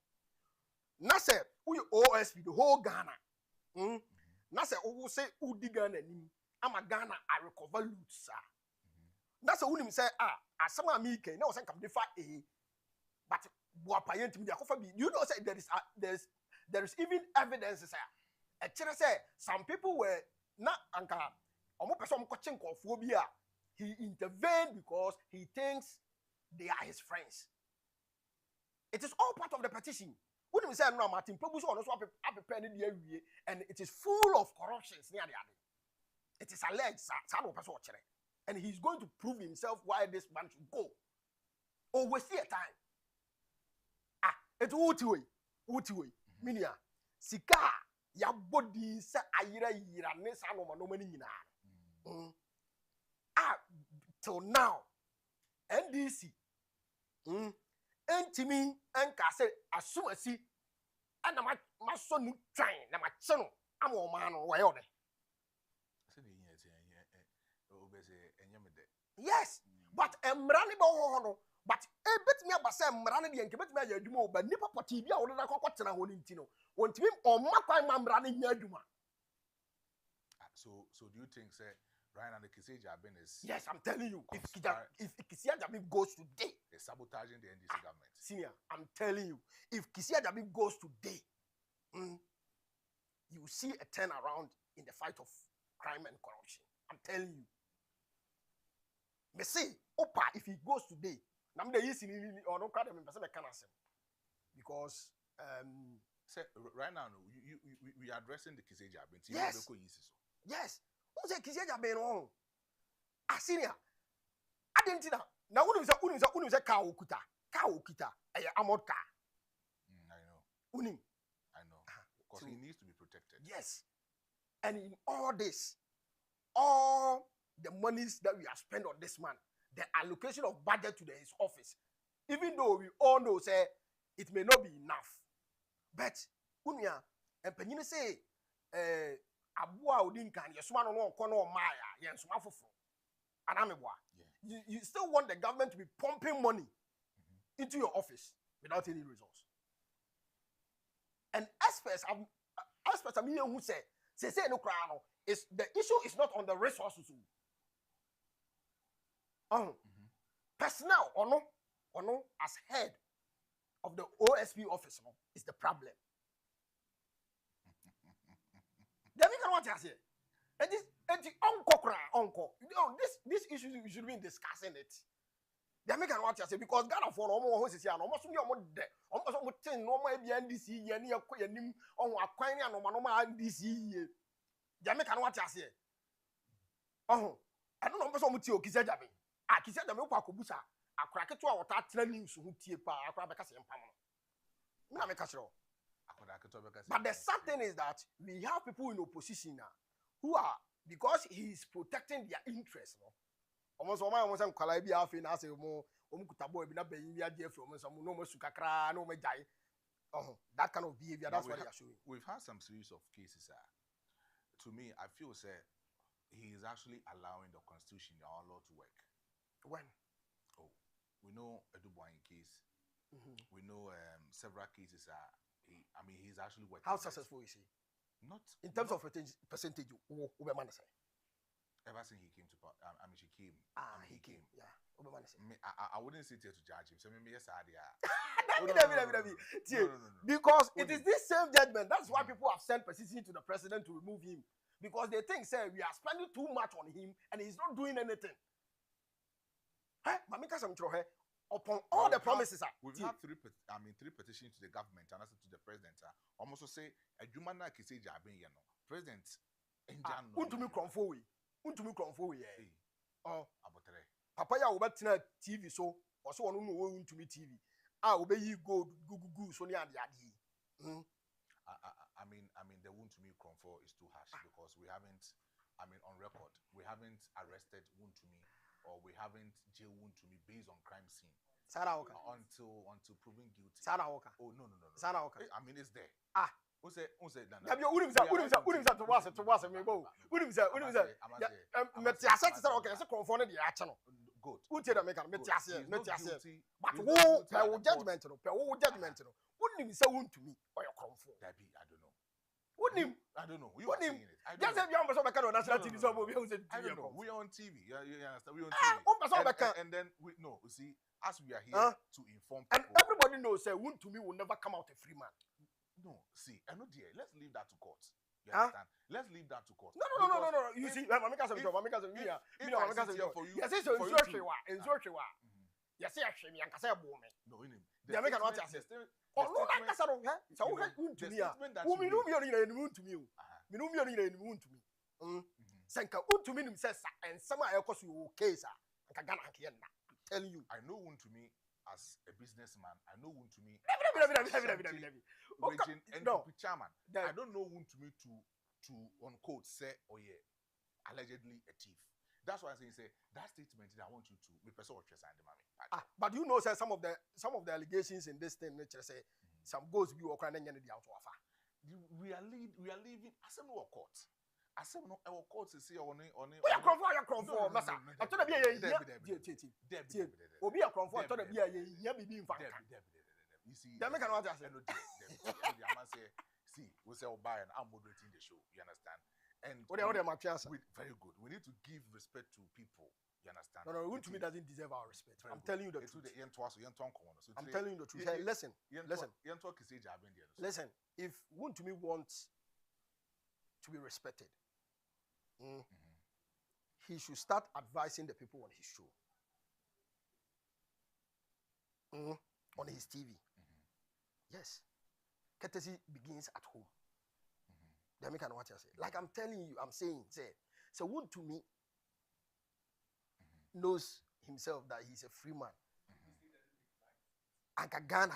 na say we OSP the whole Ghana na say who say who dig Ghana ni ama Ghana I recover loot sir na say wouldn't say asama mi ken na say come defa but boapa yantimi dey akofa bi you know say there is even evidence say a chere say some people were na anka omo person ko chinkofo bi a he intervened because he thinks they are his friends. It is all part of the petition. When we say no, Martin Pebuso also prepared and it is full of corruptions near the other. It is alleged, and he's going to prove himself why this man should go. Oh, we see a time. It's Utiwe. Minia, Sika, ya body sa ayira yira nesa no mani yina. Till now, NDC, Entimi, and Cassette, as soon as he, and my son trying, and my channel, I'm all man or why on it. Yes, but emrani ba ho no, but betimi abasa emrani de nke betimi aya adwuma oba nipa poti bia wo na kokotena ho ni ntino. Wontimi omma kwan ma emrani nya adwuma. So do you think say right now the Kisija Jabin is Yes, I'm telling you, if Kisia Jabin goes today, they're sabotaging the NDC government. Senior, I'm telling you, if Kisia Jabin goes today, you will see a turnaround in the fight of crime and corruption. I'm telling you. Me say, Opa, if he goes today, I'm the easy or no crowd because say right now we are addressing the Kisija Jabin. Yes. Yes. Who say Kisia Jabin on? Senior. I didn't know. Now who say car okuta? Car okita. Armored car. I know. Unim. I know. Because he needs to be protected. Yes. And in all this, all the monies that we have spent on this man, the allocation of budget to his office, even though we all know, say, it may not be enough. But, Unia, and Penny say, Abua Udinkan, Yasman no Kono Maya, Yanswafu, and Amebwa. You still want the government to be pumping money into your office without any results. And experts, I mean, who say no crown is the issue is not on the resources. Personnel or no, as head of the OSP office, no, is the problem. Then we can watch us here. And the uncle, this issue you should be discussing it. They make an watch say because Ghana for almost is here, almost me almost there. Almost 10 normal BNDC, Yanni, Nim, on Aquania, no Manoma, DC. They make an watch us here. Oh, I don't know what you Kizajabi. I Kizajabi Pakubusa, a cracker to our tat news who tepa, a crabacas and Pamela. But the sad thing is that we have people in opposition now who are, because he is protecting their interests, no? Almost all my almost Kalabi Alfin as a more Omukutabo, be not being the from some no more Sukakra, no more die. Oh, that kind of behavior, that's what they are showing. We've had some series of cases. To me, I feel say he is actually allowing the constitution, our law to work. When? Oh, we know a Dubois case. We know several cases. He's actually working. How successful is he? Not in terms of percentage. Ever since he came to power, she came. He came. Yeah. I wouldn't sit here to judge him. So maybe yes, because it is this same judgment. That's why people have sent petition to the president to remove him. Because they think, say, we are spending too much on him and he's not doing anything. Upon all the promises, we've had three petitions to the government and also to the president. Almost say a Jumana Kisija president. Untumi kromfo ye. Oh, abotere. Papa ya obetina TV so, also onu no untumi TV. Obeyi go so ni ade ade. I mean the Wuntumi kromfo is too harsh because we haven't on record, we haven't arrested Wuntumi or we haven't jailed Wuntumi based on crime scene. Saraoka. Until proven guilty. Saraoka. Oh no. Saraoka. It's there. Who said that? Have you unimza to was me go. Unimza. Metiasa say okay, so kromfo no de ya che no. Good. Who tell make metiasa. But who per judgment no, unim say Wuntumi or your kromfo. Dabi, I don't know. Unim. I don't know. You are saying it. Just say you am so on national TV so we say I don't know. We are on TV. You understand? We on TV. And then we no, you see, as we are here to inform people. And everybody knows say Wuntumi will never come out a free man. No, see, I know dear. Let's leave that to court. You understand? Let's leave that to court. No. You see, I'm making some job. For you. Yes, it's so Yes, actually, I'm kasa bo me. No, in him. They make an answer. Oh, no, I kasa no. So who Wuntumi a? Who me no me only na Wuntumi o. Me no me only na Wuntumi. Senka Wuntumi nim say and some I cause you case a. Ghana here na. I'm telling you. I know Wuntumi as a businessman. I know Wuntumi. Region NPP chairman. I don't know Wuntumi to on quote say, oh yeah, allegedly a thief. That's why I say that statement. I want you to be person or trust and mommy. But you know, say some of the allegations in this thing. Nature say some goes be working and the out of. We are leaving. I say no court. asem no e wo court say oni We are cromfo massa. I told be ye obi a cromfo I told be ye bibi mfanka. You see, Dem make what I say. No, the man say, see, we say buy and I'm moderating the show. You understand? And very good. We need to give respect to people. You understand? No, who to me doesn't deserve our respect. I'm telling you the truth. I'm telling you the truth. Listen. Listen. If one to me wants to be respected, he should start advising the people on his show, on his TV. Yes, courtesy begins at home. Then make what I say. Like I'm telling you, I'm saying, so one to me knows himself that he's a free man. And Ghana,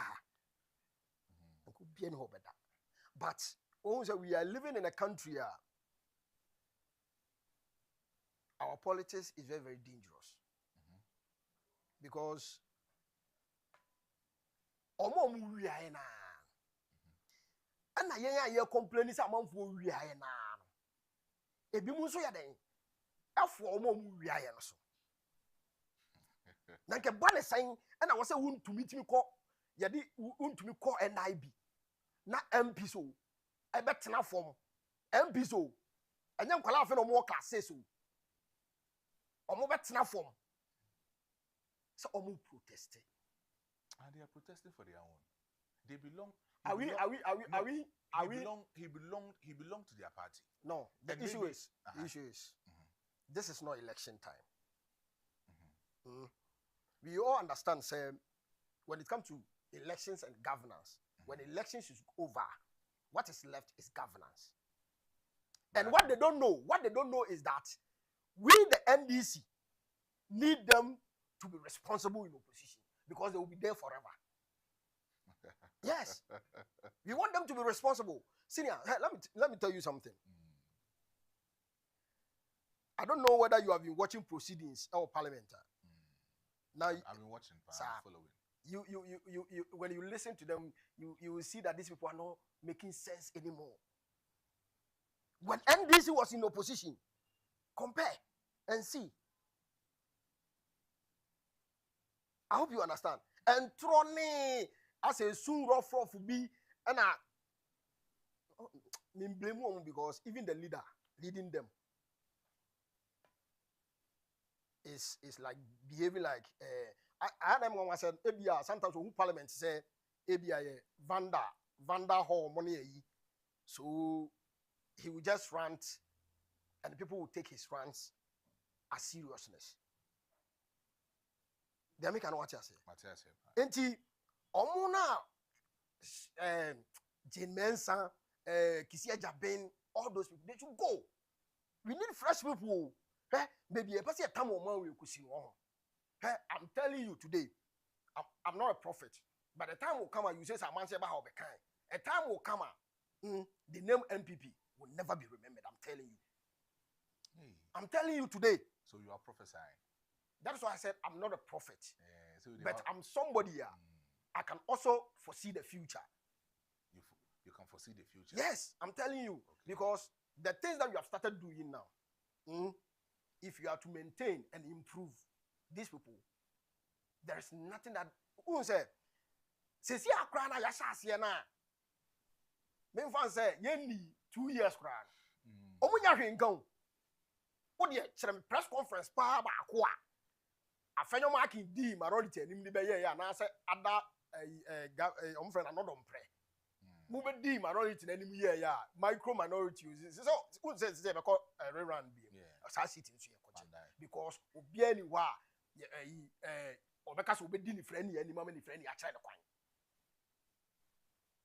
but also we are living in a country where our politics is very, very dangerous. Because omo mu wiae na ana ye complain say amanfo wiae na no ebi mu so ya den afo omo mu wiae no so na nke bane san ana wo say wuntumi timi ko ye di wuntumi ko NIB na MP so e betena fom MP so anya nkwala afa no mo class so omo betena fom so omo protest. And they are protesting for their own. They belong. He belonged to their party. No, the issue is this is not election time. We all understand, say, when it comes to elections and governance, when elections is over, what is left is governance. And what they don't know is that we, the NDC, need them to be responsible in opposition. Because they will be there forever. Yes. We want them to be responsible. Senior, let me tell you something. I don't know whether you have been watching proceedings or parliament. Now I've been watching, I'm following. You when you listen to them, you will see that these people are not making sense anymore. When NDC was in opposition, compare and see. I hope you understand. And Trony, as a soon rough be, and I blame one because even the leader leading them is like behaving like I had them when I said ABI sometimes who parliament say ABI Vanda Hall money, so he will just rant and the people will take his rants as seriousness. They make an what you say. Enti omuna Jane Mensa, Kisia Jabin, all those people, they should go. We need fresh people. Maybe a person time on we could see one. I'm telling you today, I'm not a prophet. But the time will come and you say some man say about kind. A time will come the name MPP will never be remembered. I'm telling you. Hey. I'm telling you today. So you are prophesying. That's why I said I'm not a prophet, but I'm somebody here. I can also foresee the future. You can foresee the future? Yes, I'm telling you. Okay. Because the things that you have started doing now, if you are to maintain and improve these people, there is nothing that... Who say? Since you are crying, you are na. Men fan say, you need 2 years crying. Omunya hwenkan. Odi press conference pa ba ko a. Afenyo marking D minority anim ni be ye ya na say ada friend another mpre. Mu be D minority anim ye ya micro minority so who say be call rerun bi. Sa city nso ye koje. Because obi ani wa obeka so obi di ni friend ni anim ama ni friend ya kire ne kwan.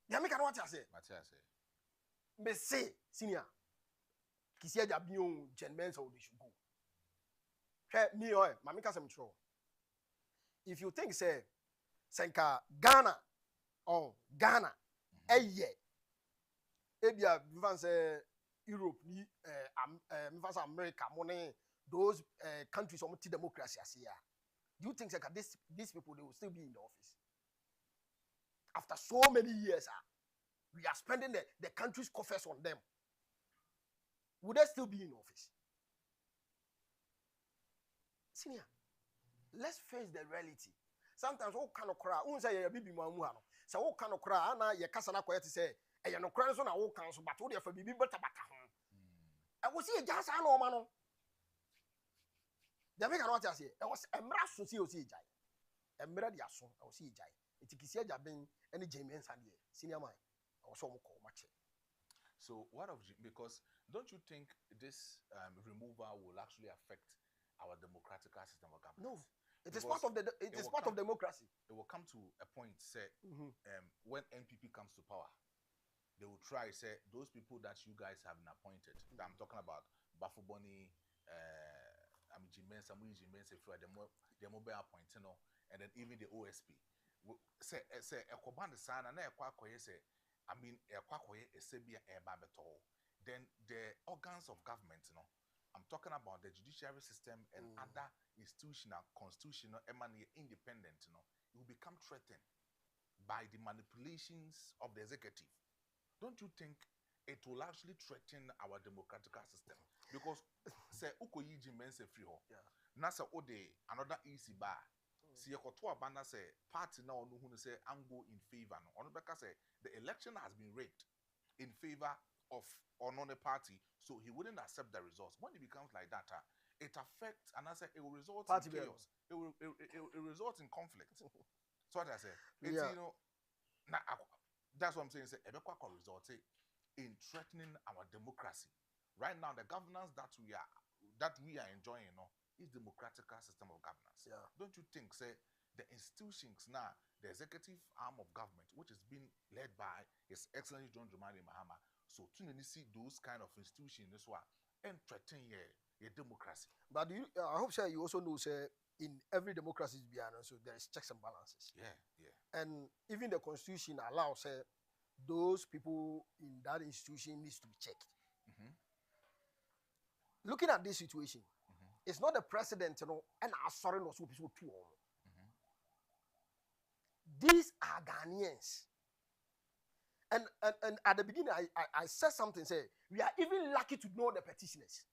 Ya make an what I say? Me say senior Kisia Jabion Jen Mensa they should go. Me Mamika some tro. If you think say Senka Ghana Ebia vivan say Europe ni America money those countries almost democracy as here. Do you think that these people they will still be in the office? After so many years we are spending the country's coffers on them. would they still be in office? Senior, let's face the reality. Sometimes all kind of cry, who say bibi mamuano. So all kind of cry, ana ye kasana quiet to say, and you're no crying on all council, but what if a bibi better bata? I will see a jazz and no man. The American what I say, I was a brass to see you see jai. A mirror yasso, I will see jai. It is a jabin any James and ye, senior man, or so call much. So what of because don't you think this removal will actually affect our democratic system of government? No, it is part of the part of democracy. It will come to a point say when NPP comes to power, they will try say those people that you guys have been appointed. That I'm talking about Bafuboni, I'm Jimenez, Samuel Jimenez, the mobile appointed, and then even the OSP. Say a Koban the son and a Quakoye say. I mean, then the organs of government, I'm talking about the judiciary system and other institutional, constitutional, independent, it will become threatened by the manipulations of the executive. Don't you think it will actually threaten our democratic system? Because, say, Ukoyi Jimenez free ho, Nasa Ode, another easy bar. See, a banda say party now who say I'm go in favor. No, on say the election has been rigged in favor of another party, so he wouldn't accept the results. When it becomes like that, it affects and I say it will result in chaos. It will result in conflict. So what I say, it's that's what I'm saying. Say a result in threatening our democracy. Right now, the governance that we are enjoying, is democratic system of governance. Yeah. Don't you think, say, the institutions now, the executive arm of government, which is being led by His Excellency John Dramani Mahama, so to see those kind of institutions as well, and threaten your democracy. But I hope sir, you also know, sir, in every democracy is behind, so there is checks and balances. Yeah. And even the constitution allows those people in that institution needs to be checked. Looking at this situation, it's not the president, and our sorry no so people too. These are Ghanaians. And at the beginning, I said something, say, we are even lucky to know the petitioners.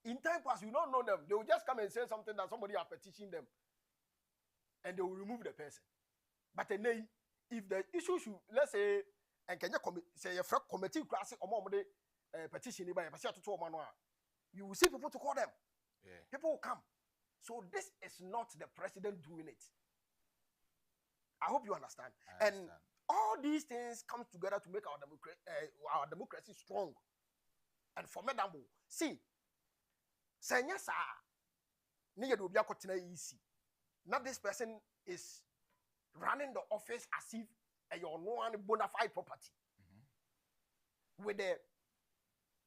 In time past, we don't know them. They will just come and say something that somebody has petitioned them. And they will remove the person. But then, if the issue should, let's say, and can you say a committee class or more petition by a you will see people to call them. Yeah. People will come. So this is not the president doing it. I hope you understand. And all these things come together to make our democracy strong and formidable. See, Senya sa niye do bia kotina easy. Now this person is running the office as if your no bona fide property.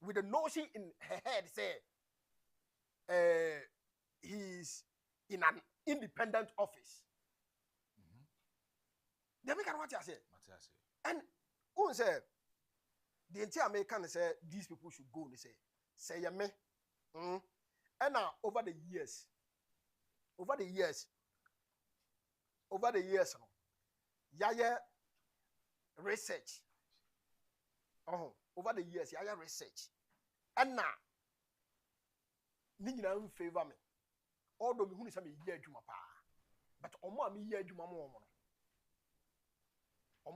With the notion in her head, say, he's in an independent office. They make what I say. And who say, the entire American say, these people should go. They say, me. And now, over the years, yaya research. Over the years, yaya research. And now, nina in favor me. Although me say me year juma pa, but omo me year juma mo.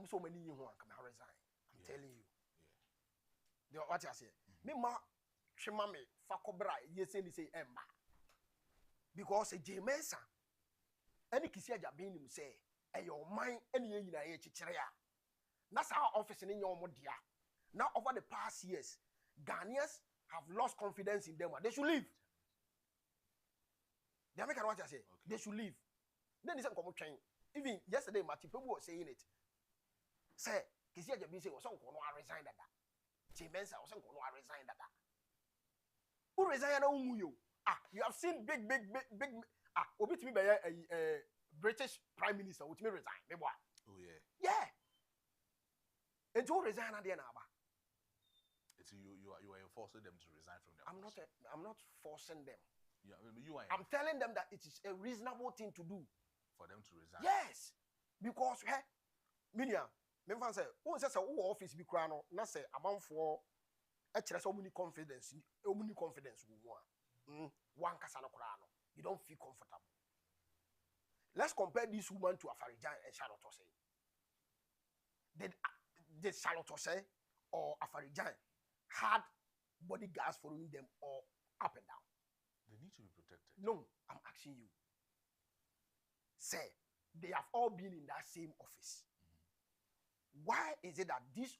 So many years can resign. I'm telling you. Yeah. What I say? Me ma shema me fakobra yesen say emba. Because a Jamesa any kisia jabin him say, "Hey, your mind any ye na ye chichire ya." That's our office in your modia. Now, over the past years, Ghanaians have lost confidence in them. They should leave. The American what I say, they should leave. Then they said, "Come train." Even yesterday, Martin people were saying it. Say, Kisia Jabin say, "Was on kono resign that." Jimensa was on kono resign that. Who resign na umuyo? You have seen big. Obi to me by a British Prime Minister, which may resign. Oh yeah. Yeah. And to resign at the end. It's you are forcing them to resign from them. I'm not forcing them. Yeah, you are. I'm telling them that it is a reasonable thing to do for them to resign. Yes, because media. Me fan say, who says who office be crown? Not say amount for Actually, so many confidence, one kasana kurano. You don't feel comfortable. Let's compare this woman to Afarijan and Charlotte Osei. Did Charlotte Osei or Afarijan had bodyguards following them or up and down? They need to be protected. No, I'm asking you. Say, they have all been in that same office. Why is it that this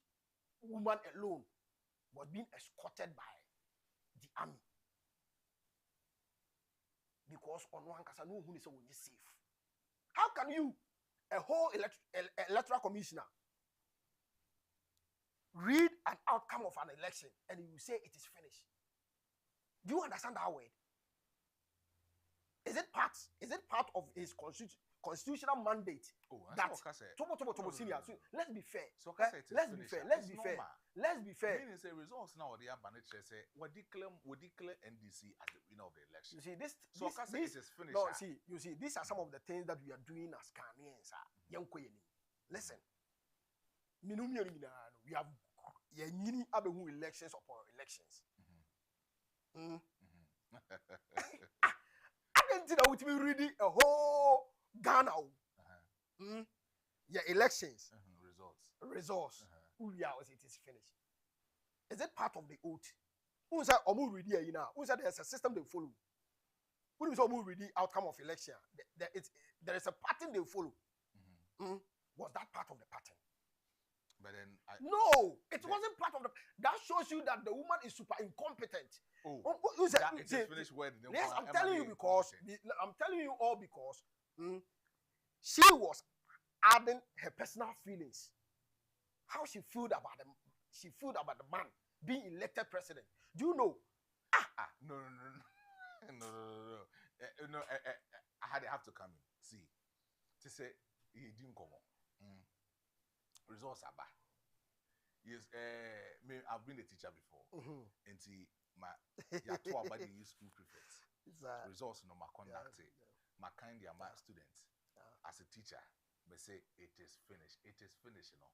woman alone was being escorted by the army? Because on one case, no one is safe. How can you, a whole electoral commissioner, read an outcome of an election and you say it is finished? Do you understand that word? Is it part of his constitutional mandate? Oh, That senior. So let's be fair. Let's be fair. Meaning say results now they are managed say we declare NDC as the winner of the election. You see this. It is finished. No, you see these are some of the things that we are doing as Ghanaians. Listen, we have elections upon elections. I didn't think that would be reading a whole Ghana. Yeah, elections. Results. It is finished. Is it part of the oath? Who said who said there's a system they follow? Who is the outcome of election? There is a pattern they follow. Was that part of the pattern? But then no, it wasn't part of the. That shows you that the woman is super incompetent. That it is finished where the yes, I'm telling you because I'm telling you all because she was adding her personal feelings. How she felt about them. She felt about the man being elected president. Do you know? No. I have to come in. See, to say he didn't come on. Results are bad. Yes, I've been a teacher before. And see, my two about the school prefects. Results no my conduct. My kind of my students as a teacher, but say it is finished. It is finished, you know.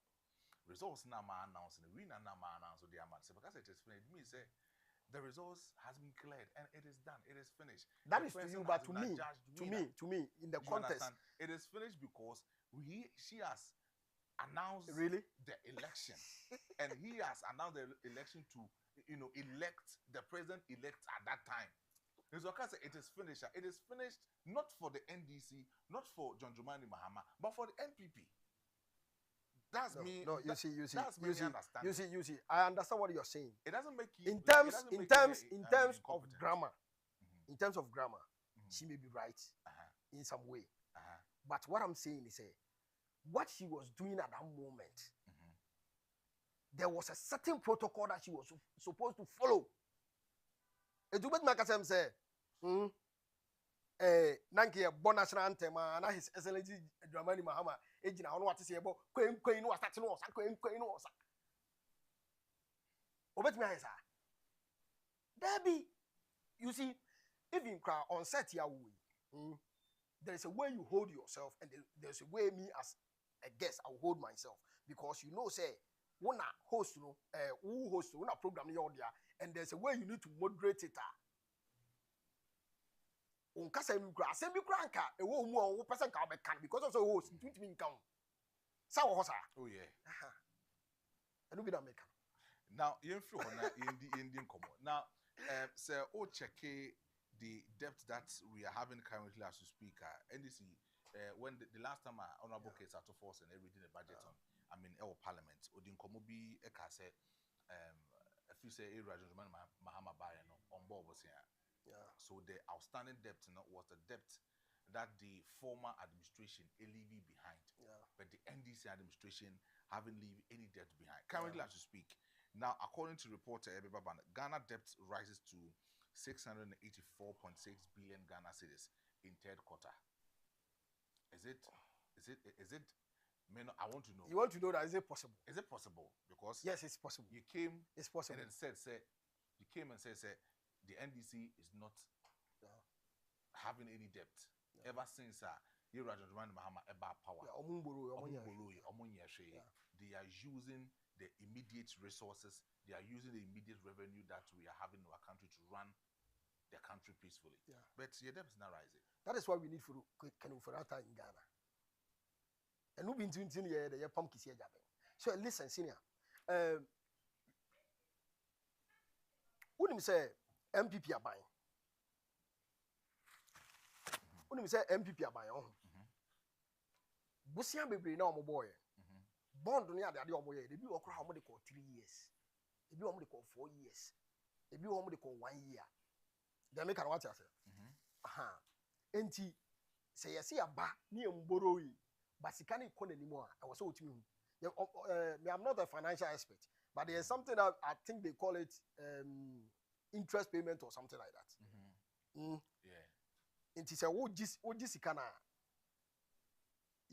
Results now my announcing, the winner now my announcing the amount. Because it is finished, me say the results has been cleared and it is done. It is finished. That is to you, but to me, in the context, it is finished because she has announced really the election, and he has announced the election to elect the president-elect at that time. So it is finished. It is finished not for the NDC, not for John Dramani Mahama, but for the NPP. That's me. No, you see. You see. I understand what you're saying. It doesn't make you in terms of grammar. In terms of grammar, she may be right in some way. But what I'm saying is, what she was doing at that moment, there was a certain protocol that she was supposed to follow. Edubet Makasem said, Nanki bon national anthem, and his excellency Dramani Mahama, Ejina, on what to say about Queen was that no, Queen was. Obet me, sir. Debbie, you see, if you cry on set your way, there is a way you hold yourself, and there's a way me as a guest I will hold myself, because say when I host who host when I program you there, and there's a way you need to moderate it. On kasa mi kra se bi kra nka e wo mu on wo person ka be kan because also host ntumi nka wo sa wo hosa. Oh yeah. I don't be that make. Now you feel na Indian komo. Now say check the depth that we are having currently as we speak. NDC when the last time honorable case out of force and everything the budget on our parliament odin komo bi e ka say if you say area John Mahama Baye no on board was here. So the outstanding debt was the debt that the former administration leaving behind. But the NDC administration haven't left any debt behind. Currently as we speak. Now according to reporter Ebebaban, Ghana debt rises to 684.6 billion Ghana cedis in third quarter. Is it I want to know. You want to know that is it possible? Is it possible? Because yes, it's possible. You came it's possible. And then said the NDC is not having any debt ever since Rajan Mahama Eba power. They are using the immediate resources. They are using the immediate revenue that we are having in our country to run the country peacefully. Yeah. But your debt is not rising. That is what we need for Kenufurata in Ghana. And we've been doing the pumpkin here. So listen, senior. Unim say MPP are buying. Unim say MPP are buying. Busia bebre na omo boy. Bond ni ade omo ye. They be okra how they call 3 years. They be omo they call 4 years. They be omo they call 1 year. They make an what you say. Aha. Enti say yesi aba ni mboro yi. Basika ni kon anymore. I was so to me. I'm not a financial expert, but there's something that I think they call it interest payment or something like that. Yeah. Enti say wo jisika na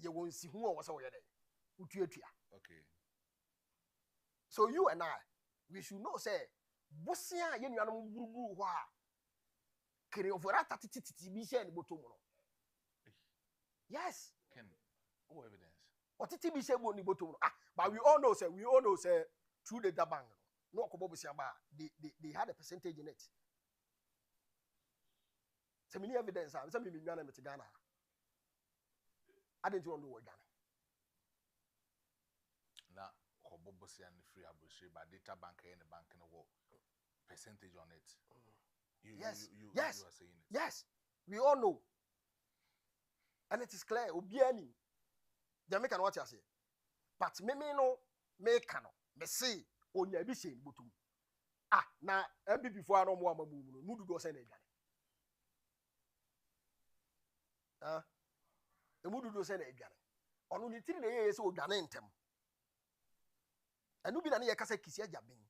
ye won si hu o wo yede utuatua. Okay. So you and I, we should know say bosia ye nuanom buruburu ho a kere overa tatititi bi share ni botom no. Yes. Ken, what evidence? Otiti bi share ni botom no. But we all know say through the dabang no okobo bosia ba they had a percentage in it. So many evidence say me nuanom met Ghana. I didn't want to work Ghana. Now, Kobobosi and free abushi, but data bank and the bank and a percentage on it. Yes. You are saying it. Yes, we all know. And it is clear, Obiani. Jamaican what you say. But me no, me cano, me say, on your bishing, butum. Now, MB before I know more, Mudu go send a Ghana. The Mudu do send a Ghana. On only 3 years old Ghana in them. And you be an year Kasa Kisia Jabin.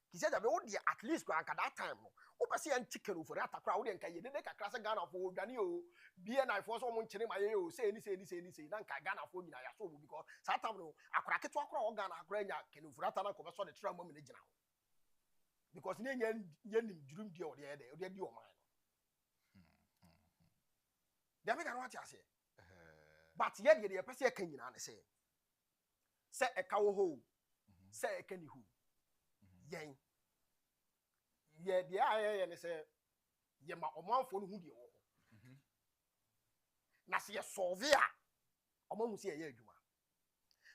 Kisia Jabin, at least go at that time. Opasi and chicken for that crowd and Kay, they make a class of Ghana for Ganio. Be an I for someone chilling my say any, Nanka Ghana for me, I saw because Satamo, a cracket to a crowd Ghana, Grania, can for that time, I saw the tram woman in general. Because Yen dream deal the other, or your mind. They make a watch, I say. But yet, the Apacia Kenyan, I say. Set a cow hole. Say Kenny who yen ye the I say ye ma oman for who di o na se ye solve a oman hu se ye adwuma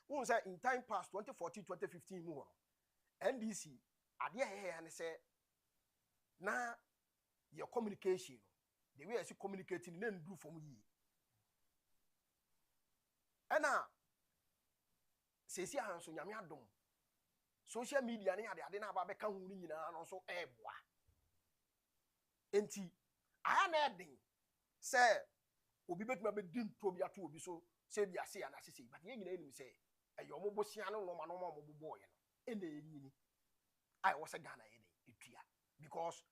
won say in time past 2014 2015 mu no NDC ade ye ne say na your communication the way you communicating na ndu from yi ana sesi ahanso nyame adom social media ni ade na ba be ka hu ni nyina no so eboa enti aya na eden se obi betuma be dim to bi ato obi so se bi ase ana sese but ye nyina enim se eyo mo bosia no no ma no mo bobo ye no ene enyini ai wo se Ghana ye den etua because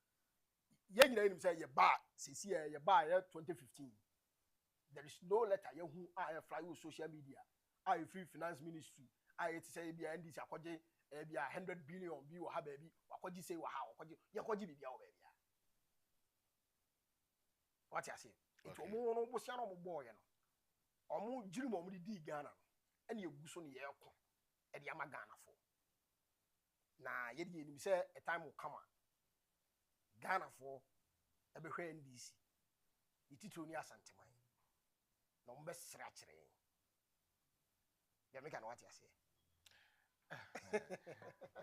ye nyina enim se ye ba sese ye ba ye 2015 there is no letter ye hu I fly with social media I free finance ministry I it say bi NDC akoje be 100 billion bi wo ha ba bi wakoji say wo ha wakoji ye koji bibia wo ba bia what you say it omo no bosia no mo boy no omo jiri mo di Ghana no ene egu so ne ye ko e de ama Ghana fo na ye de enim say a time will come Ghana fo e be hwe NDC ititiro ni asanteman no mo be sra kire ya make an what you say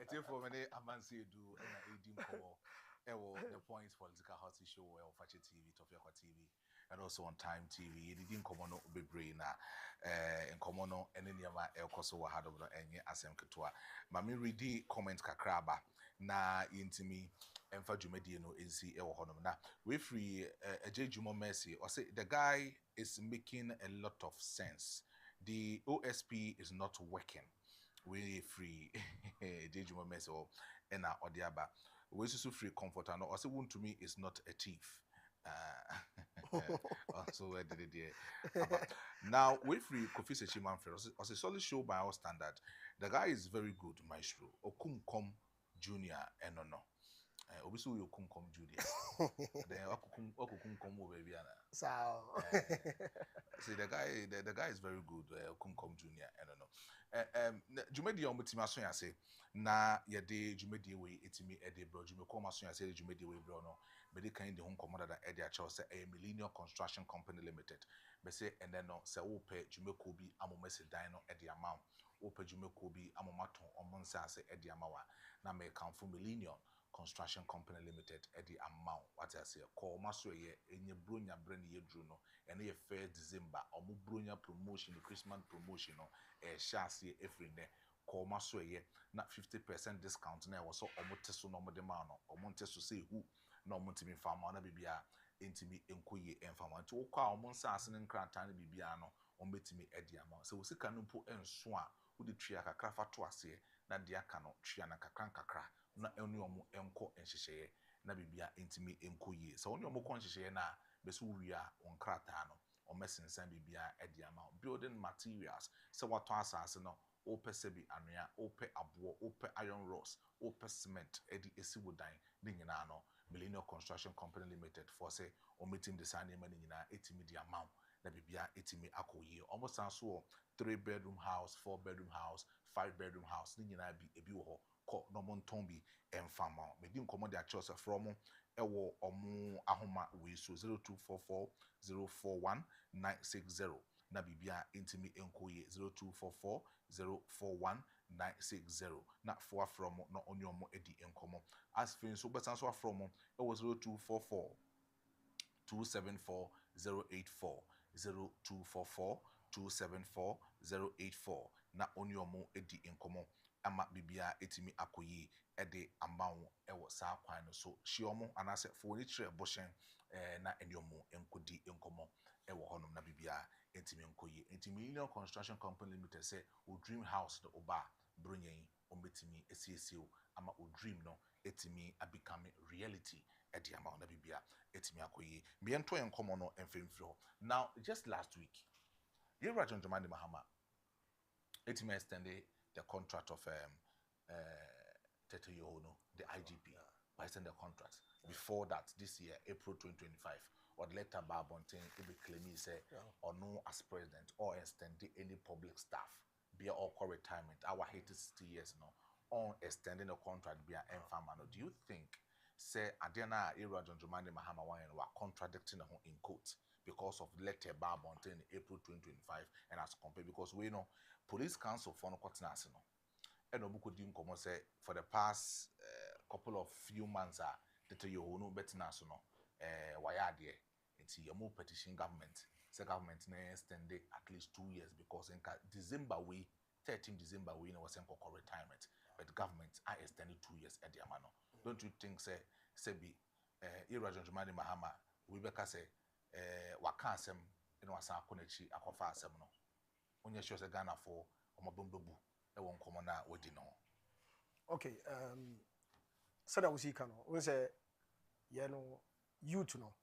It's for many amansi do and edim komo the Points Political Hot Show on Fache TV, Tofiakwa TV, and also on Time TV. Edim komo no bebre na en komo no ene niama ekoso wa hado no enye asem ketoa. Mami ready comment kakraba na intimi emfa dwumedie no ensi ewo honom na we free Ejejumo Mercy or say the guy is making a lot of sense. The OSP is not working. We free Ejejumo Mercy or ena odiaba. We so free comfort and also one to me is not a thief. Also where did it now we free Kofi Sechimanfre also solid show by our standard. The guy is very good, Maestro. Okumkom Junior and no. Obisu you come Julia. Then come over baby. So See the guy is very good. Come Junior. I don't know. Jumedi omutima so ya say na ye de Jumedi we etimi e de bro Jumedi come so ya say Jumedi we bro no. Be de kan de hon komoda da e de a say a Millennium Construction Company Limited. Be say and then no say wo pe Jumeko bi amomese dan no e de amount. Wo pe Jumeko bi amomaton omonsa say e de amawa. Na me kan fu Millennium Construction Company Limited at the amount what I say call maso ye enye bronya brand ye drew no and ye 1st December omu bronya promotion the Christmas promotion no shasi every ne call maso ye na 50% discount na was so omu teso no mo de ma no omu teso say who no omu timi farmer na bibia entimi enkoye enfama nti wokwa omu nsase ne nkranta na bibia no omu betimi at the amount so sika no po enso a wo de tria kakra fa to ase na de aka no tria na kakra na enu omo enko enhyehyeye na bibia entimi enko yie so oni omo ko enhyehyeye na beso wia onkrata no omesensan bibia edi ama building materials se wato asase no opese bi anua ope abo ope iron rods ope cement edi esiwodan ni nyina no Millennium Construction Company Limited for say ometim design ema ni nyina etimi di ama na bibia etimi akoyie almost so 3-bedroom house 4-bedroom house 5-bedroom house ni nyina bi ebi wo ho ko no monton bi enfama medi nkomo de acho se from ewo omu ahoma we so 0244041960 na bibia intimi enkoye 0244041960 na for from no onyomo edi enkomo as fin so besan so from ewo 0244 274-084 0244-274-084 na onyomo edi enkomo ama bibia etimi akoyi ede amawo ewo saa kwan no so hiomo anase fo ni kire boshen na enyomo enkodi enkomo ewo honom na bibia etimi enkoyi etimi Millennium Construction Company Limited say o dream house the oba bronyen ombetimi esiesio ama o dream no etimi abecome reality ede amawo na bibia etimi akoyi miento enkomo no emfemfro now just last week Yera John Dramani Mahama etimi extended the contract of Tete Yohono, the IGP, by extending the contract. Before that, this year, April 2025, or the letter Barbontin, it be claiming say or no as president or extending any public staff, be all call retirement. Our 60 years now on extending the contract be an infamano. Do you think say Adena Era John Dramani Mahama were contradicting in court because of letter Barbontin in April 2025 and as compared because we know police council for no courtness no and obuko dim komo say for the past couple of few months that you no betina so no waya de nti yamo petition government say government na extend at least 2 years because in December we 13 December we was in retirement but government I extended 2 years at the amano. Don't you think say be Era John Dramani Mahama we beka say waka asem eno asan akonachi akofa asem no onye sure say Ghana for omabombebu e won komo na wodi no. Okay, said I was see can we say you know youth no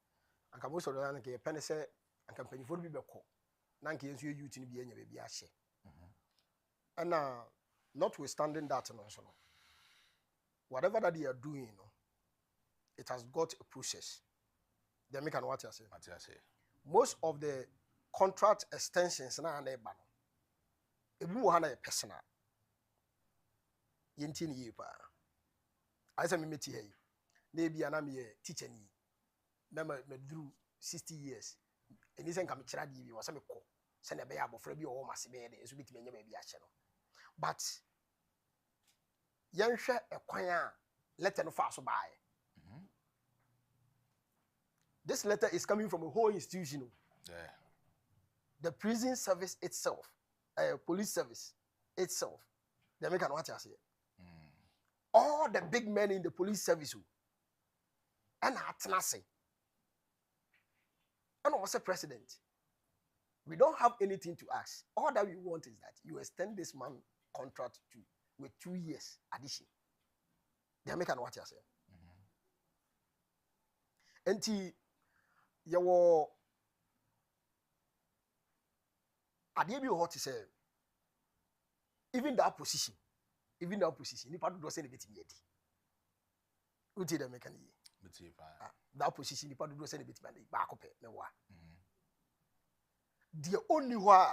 anka most of the time ke pen say anka mpanyifo bi beko na anka yenso youth ni bi enya be bi ahye and notwithstanding that no so no whatever that they are doing no it has got a process. They make an what you say. Most of the contract extensions na na eba no ebi wo ha na personal yenti ni yipa I say me meti hey na ebi ana me teacher ni na me duru 60 years eni sen ka me kira di bi wo say me ko se na be ya abofra bi o mase be de eso bitime nya ba bi ahye no but yenhwe ekwan a letter no fa so baaye. This letter is coming from a whole institution. Yeah. The prison service itself, police service itself. They make an what I say. All the big men in the police service and Atnase. And also president. We don't have anything to ask. All that we want is that you extend this man contract with 2 years addition. They make an what I say. And yawo ade bi ho te say even that position ni part do say na betimi edi Who did the mechanic? That position, the part do send a bit back up. The only one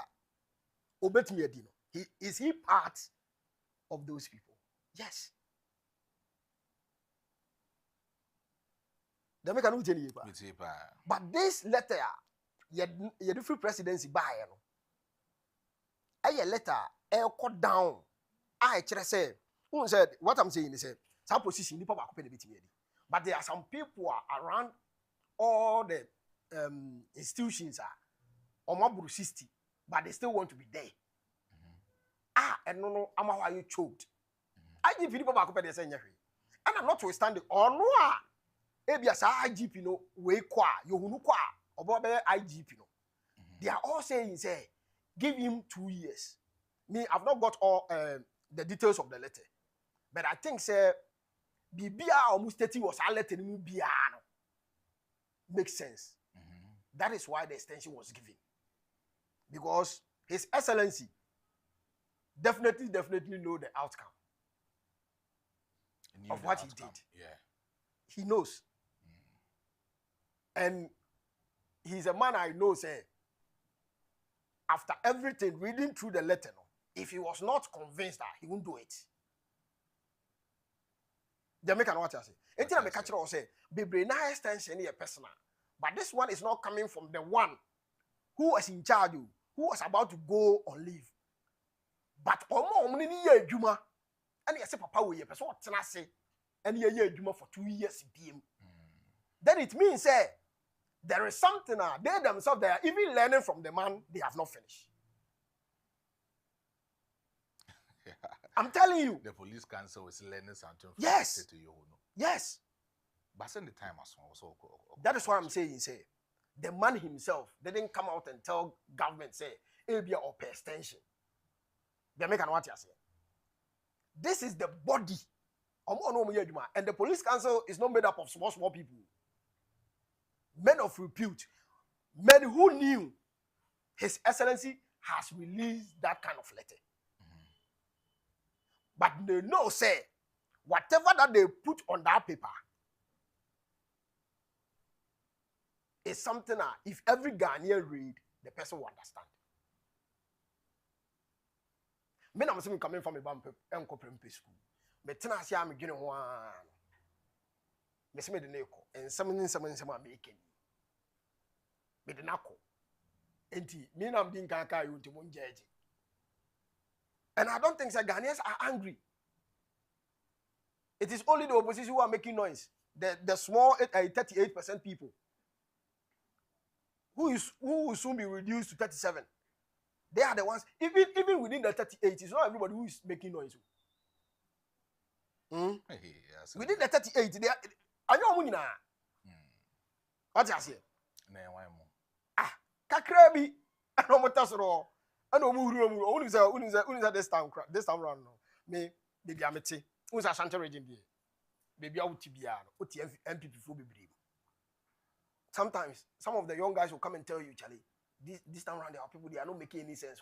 obet me adino. He part of those people? Yes. The mechanic tell you. But this letter, you different presidency by a letter, cut down. I say, who said what I'm saying is some position the back up a bit. But there are some people around all the institutions are on 60, but they still want to be there. And no, I'm how you choked. I give people back up at the same. And I'm not to stand or no. Ebiasa IGP no we kwa yohunu kwa obobe IGP no. They are all saying say give him 2 years. Me, I've not got all the details of the letter, but I think say Bibia almost 30 was a letter in Biano. Makes sense. That is why the extension was given, because His Excellency definitely know the outcome of what he did. Yeah, he knows, and he's a man I know. Say after everything, reading through the letter, if he was not convinced that he won't do it. Jamaican what I say. Anything I catch or say, be na extension here personal. But this one is not coming from the one who was in charge, who was about to go on leave. But omo ni ye adwuma, and he say papa we ye person what na say, and ye adwuma for 2 years BM. Then it means say there is something they themselves they are even learning from the man they have not finished. I'm telling you. The police council is learning something from yes. the to you. Yes. But send the time as well. That is what I'm saying. Say the man himself didn't come out and tell government say ABA or per extension. They make an what you say. This is the body. And the police council is not made up of small people. Men of repute, men who knew His Excellency has released that kind of letter. But they know, say, whatever that they put on that paper is something that if every Ghanaian read, the person will understand. Me na I'm coming from a bump school. Me tena si am gene ho an. Me se me de neko and some making. Me de nako. Enti me na am din kanka you nti mo njeje. And I don't think that Ghanaians are angry. It is only the opposition who are making noise. The small 38% people who will soon be reduced to 37. They are the ones, even within the 38, it's not everybody who is making noise. Within the 38, they are. I know money now. What I say? Kakrebi. I know what that's all. I know who is this time round now. Me, baby, I'm a tea. Who's a Santa Regime? Baby, I would be MPP for be. Sometimes some of the young guys will come and tell you, Charlie, this time around there are people they are not making any sense.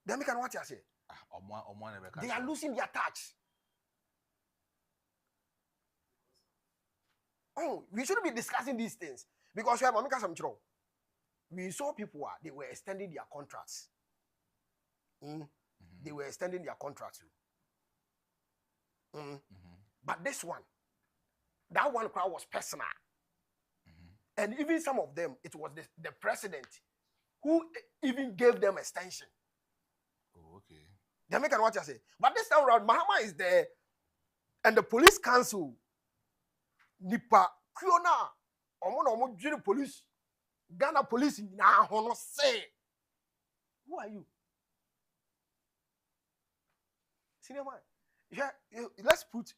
They make what you say. They are losing their touch. Oh, we shouldn't be discussing these things because we have some trouble. We saw people they were extending their contracts. They were extending their contracts. But this one, that one crowd was personal. And even some of them, it was the president who even gave them extension. Oh, okay. They make what you say. But this time around, Mahama is there, and the police council, Nipa, Kiona, Omo police, Ghana police, now say, who are you? Senior man, yeah, let's put,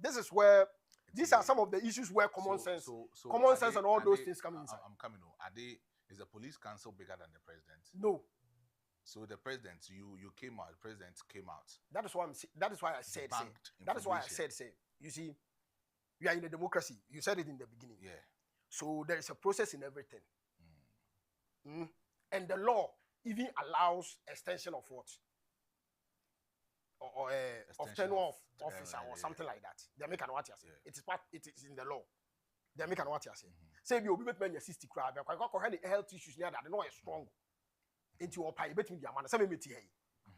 this is where, these are some of the issues where common sense and all those things come inside. I'm coming on. Is the police council bigger than the president? No. So the president, you came out. The president came out. That is why I said. That is why I said. Say, you see, we are in a democracy. You said it in the beginning. Yeah. So there is a process in everything. And the law even allows extension of what? or of tenure of officer or something like that. They make an what you say. It is in the law. They make an what you say. Say you be met 60 crab, because health issues near that, they know it's strong. Into your pie, bet me the amount, 7 meet here.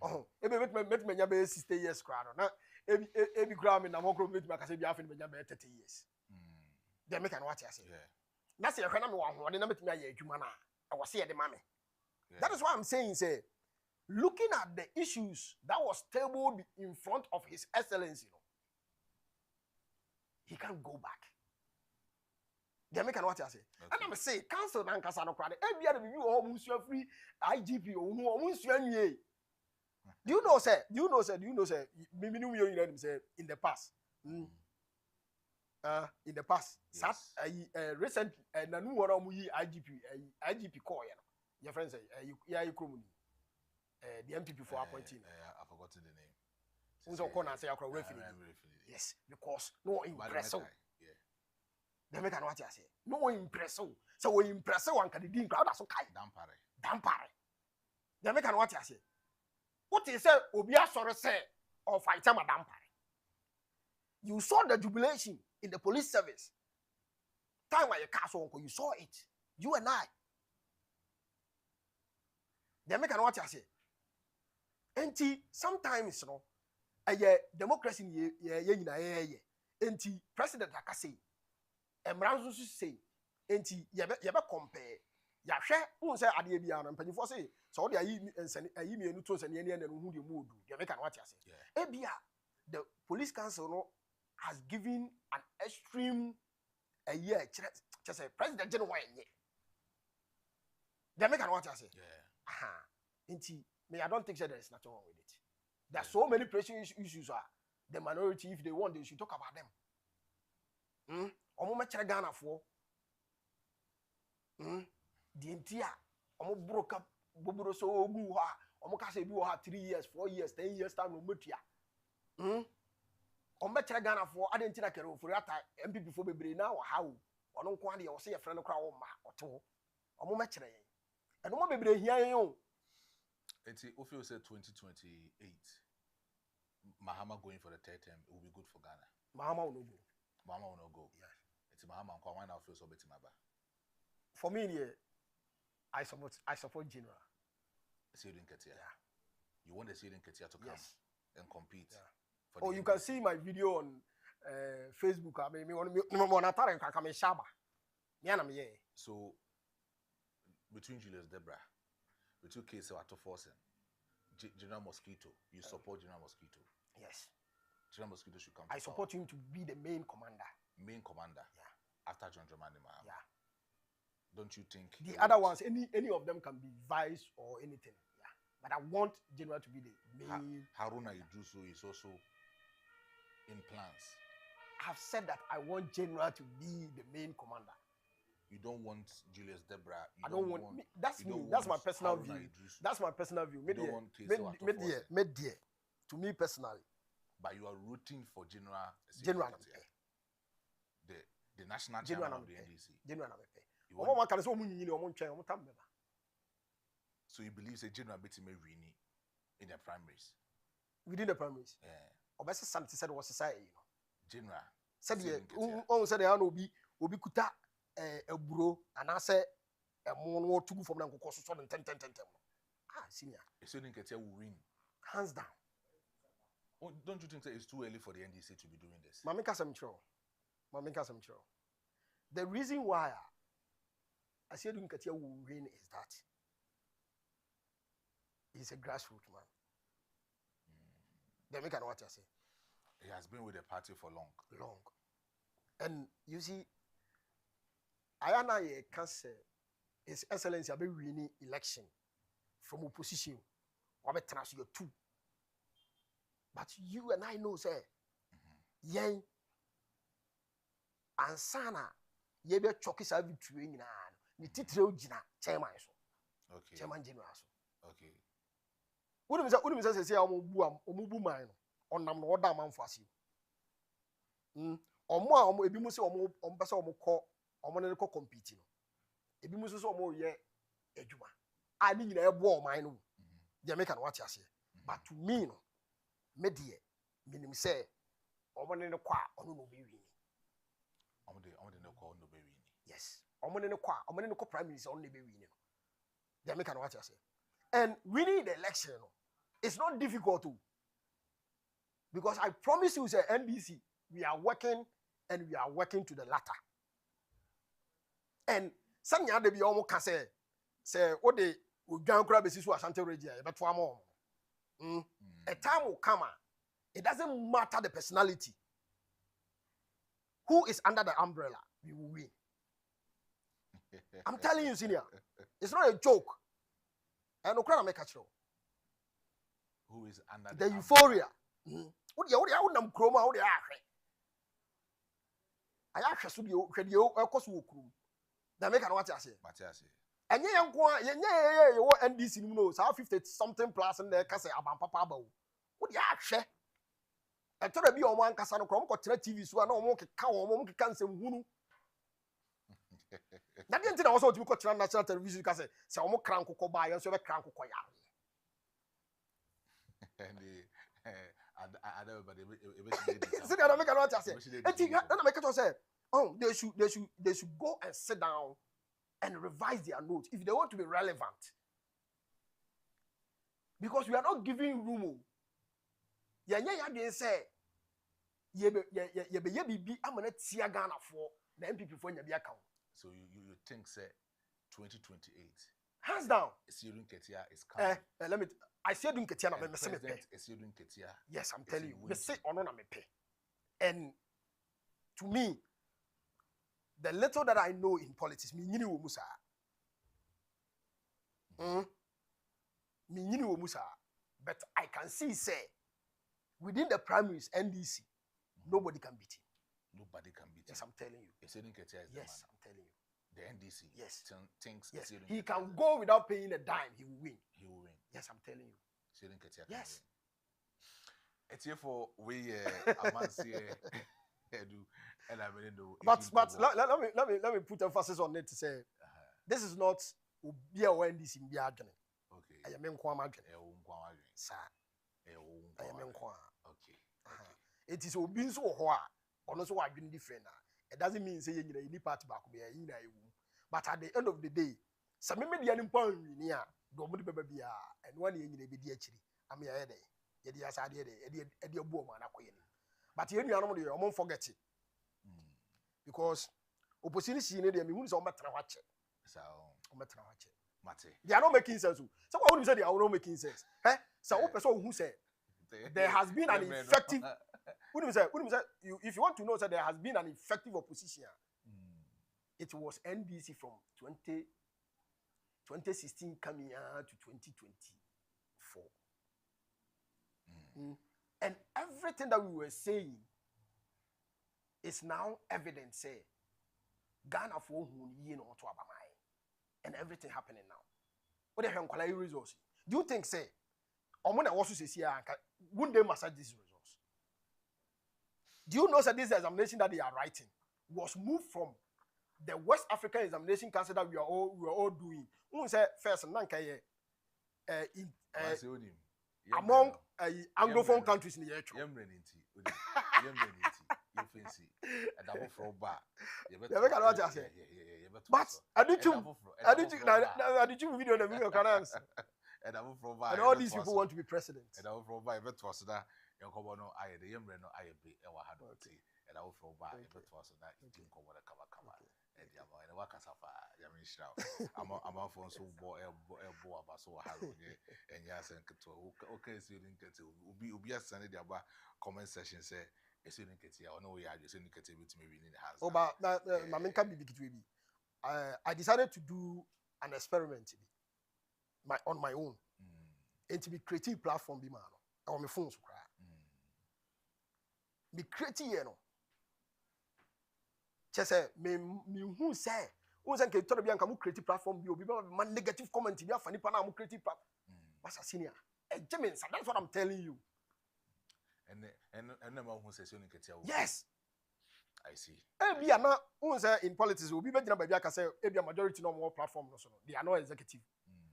Oh, maybe met me your 60 years crowd. Now, every gram in a more group, I say, be often 30 years. They make an what you say. That's the economy one, never met me a human. I was here the money. That is why I'm saying, say, looking at the issues that was tabled in front of His Excellency, he can't go back. They make an what I say. And I'm say, council and Casano crowd, every other review almost free IGP or no almost ye. Do you know, sir? In the past. In the past, yes. Recent Nanu Waramu IGP call, your friends say, you come. The MPP for appointing. I've forgotten the name. So corner say referee. Yes, because no impressive. Yeah. They make an what I say. No impressive. So we impressive one can be crowd so kai. Dampare. They make an what I say. What is say Obia sorry say or fight time dampare. You saw the jubilation in the police service. Time where your castle uncle, you saw it. You and I. They make an what I say. Enti sometimes democracy ye enti president akase emranzo so say enti ye be compare ya hwe won say ade bia no mpanyifo say so de ayi mienu to nsane ne hu de mu odu they make an what I say ebia the police council no has given an extreme a year say president general yenye they make an what I say enti me, I don't think there is nothing wrong with it. There are so many pressing issues. The minority, if they want, they should talk about them. Ghana for. The entire. Broke up. Boboro so ogu ha. Kase bi 3 years, 4 years, 10 years time no metia. Ghana for. Adentina kere for ata MPP for bebre na wa how. Ono nko ade ye wo se ye frɛ no kra wo ma oto. And no bebre hia yen. If you say 2028, Mahama going for the third term, it will be good for Ghana. Mahama will not go. Yes. It's Mahama and Kwan now feels so better. For me, yeah, I support General. Sydney Ketia. Yeah. You want the Sydney Ketia to come and compete. Yeah. You can see my video on Facebook. I mean, so between Julius Debra. With 2 cases at forcing General Mosquito, you support General Mosquito. Yes. General Mosquito should come. I support him to be the main commander. Main commander. Yeah. After John Dramani Mahama. Yeah. Don't you think the other ones, any of them can be vice or anything? Yeah. But I want General to be the main. Haruna Idrusu is also in plans. I've said that I want General to be the main commander. You don't want Julius Debra. I don't want me. That's me. That's my personal view. That's my personal view. Made dear. To me personally. But you are rooting for General. The national chairman of the NDC. General. So you believe say General Betty may win in the primaries? Within the primaries. Yeah. Obviously something said was society, you know. General. Said said obi kuta a bro and I say a more to go from them because so 10 senior. So Ketia will win. Hands down. Oh, don't you think that it's too early for the NDC to be doing this? Mamika Samcho. The reason why I said Ketia will win is that he's a grassroots man. They make an what I say. He has been with the party for long. And you see, I can say His Excellency be winning election from opposition. Or be transfer two. But you and I know, say, yen ansana ye be choki sa victory nyina ni titire ogina chairman so. Okay. Chairman general so. Okay. Wonu say say omubu man no onam no oda manfo ase. Omo ebi mu say omo pese omo kọ omo ne kọ compete no. Ebi mu so omo ye adwuma. Ani nyina e bo oman no. They make an what ase. But to me no Media, minimum say, or one in the qua, or no be On the no call no baby. yes, or one in the qua, or one in the prime minister only be winning. They make an what I say. And winning the election, it's not difficult to. Because I promise you, say NDC, we are working and we are working to the latter. And some young they be almost can say what they will ground crab is to Asante region, but for more. A time will come. It doesn't matter the personality. Who is under the umbrella, we will win. I'm telling you, senior, it's not a joke. And no crowd make a show. Who is under The euphoria. What you nam chroma, what you are. I actually you of course will crew. That make an what I say. Matthias? And you NDC knows how 50 something plus in there can say about papa. What you actually? I told you on one Casano Chrome got TV so I know more can say who. That didn't also to got national television can say so more crank ko buy and so crank ko ya. And I know, but See that I make what I say. And I make it say, oh, they should go and sit down and revise their notes if they want to be relevant. Because we are not giving room. Ya dey say ye be amana tia Ghana for the MPP for nya be account. So you think say 2028 hands down Esiodun Ketia is coming. Let me I say Dun Ketia na me say me pay. Esiodun Ketia. Yes, I'm telling you. Me say ono na me pay. And to me the little that I know in politics me nyini wo musa. Me nyini wo musa. But I can see say within the primaries, NDC, nobody can beat him. Nobody can beat him. Yes, I'm telling you. Esiodun Ketia is yes, the man. I'm telling you. The NDC. Yes. Thinks yes. Esiodun He Ketia can go without paying a dime. He will win. He will win. Yes, I'm telling you. Esiodun Ketia. Yes. It's here for we Amansi Edu and I mean no. But let me put emphasis on it to say this is not be a NDC be arguing. Okay. I am in Kwama. Sir. I am in Kwama. Okay. It is obin so ho a ono so wadwin different na it doesn't mean say you any part back be yin na ewu but at the end of the day some media ni mpa nwini a do mo de beba bia and one yin na be di akiri am ya dey ye di asade dey e dey abu o ma na koye ni but ye nuanom dey o mo forget it because opposition si ne dey me hu so o metra wa che So o metra wa che Mate. they are not making sense so what would you say they are not making sense so person who said there has been an effective if you want to know that there has been an effective opposition, it was NDC from 2016 coming to 2024. And everything that we were saying is now evident, say, Ghana for whom you know to Abamai. And everything happening now. What the hell resources? Do you think, say, Omona also says here, wouldn't they massage these results? Do you know that this examination that they are writing was moved from the West African Examination Council that we are all doing? Who say first among Anglophone countries in the earth. But I did you video the video and all these people want to be president. And I will provide a was that Yokobono, I the Yemreno, I be our Hadoti, and I will provide a bit was that you can come on a cover. And the Wakasafa, Yamisha, I'm off on so boy, Boa, so Harrow, and yes, and okay, so you didn't get to be a Sunday about comment session say, a student get here, or no, yeah, you didn't get it with me in the house. Oh, but my main can be big. I decided to do an experiment on my own and to be creative platform be man on my phone so cry be creative you know just say me who say can tell be am creative platform be man negative comment be afani pa na am creative platform what's senior James that's what I'm telling you and who says you yes I see. In politics, we be better by the say a majority no more platform no so they are not executive.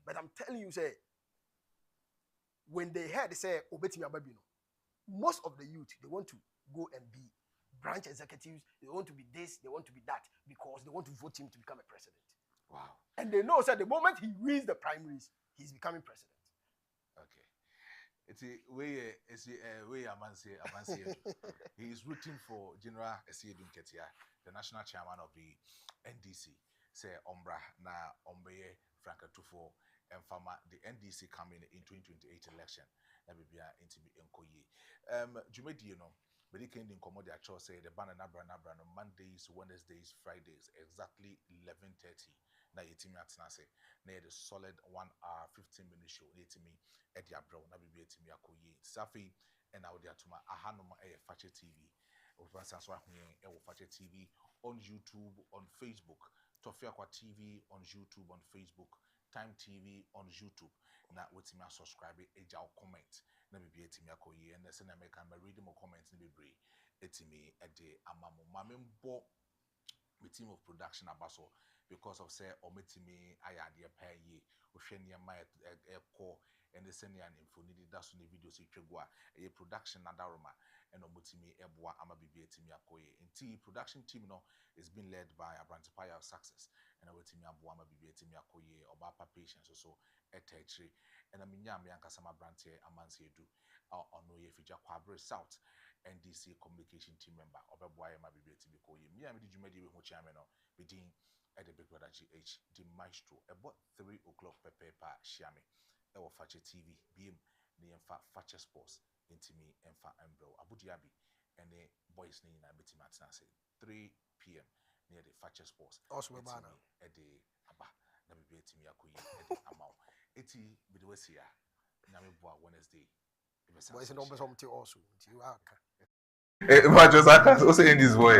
But I'm telling you, say when they heard they say obetimi ababino, most of the youth, they want to go and be branch executives. They want to be this, they want to be that, because they want to vote him to become a president. Wow. And they know that the moment he wins the primaries, he's becoming president. Okay. It's a way, Amansi. He is rooting for General Esiedun Ketia, the national chairman of the NDC. Say Ombra na Ombeye Franka Tufo and Fama, the NDC coming in 2028 election. That will be into Nkoye. Jumedi, but he came in commodity actual say the banner nabra on Mondays, Wednesdays, Fridays, exactly 11:30. Na yetimi atenase na the solid 1 hour 15-minute show yetimi edi abro na bibi yetimi akoye safi and na odi atuma ahanoma Fache TV ofansa so ahwen Fache TV on YouTube, on Facebook, Tofiakwa TV on YouTube, on Facebook, Time TV on YouTube. Na wetimi subscribe eja comment na bibi yetimi akoye and say na make am read more comments na bibi etimi edi amamo mamembo my team of production abaso because of say ometimi ayade pay ye ohwenia my call and the senior info need that's on the video so twegwa a production nadaroma and omotimi eboa ama bibi etimi akoye nti production team no is being led by Abrantipaya of Success and awetimi aboa ama bibi etimi akoye oba pa patience so etechri and aminya me ankasa Abrantie amansi edu ono ye fija kwabre south NDC communication team member obeboa ma bibi etimi koye me am di dwumadi we ho chiame no bedin at the big brother GH the Maestro about 3 o'clock pepa shiame e Fache TV biem ne yemfa Fache Sports intimi emfa embro abudiabi and the boys ni na betima atenase 3 p.m. near the Fache Sports Also bana at the aba na bibi etimi akoye at the amount eti bidwesia na meboa Wednesday boys no be something also you are But just I can also end this voice.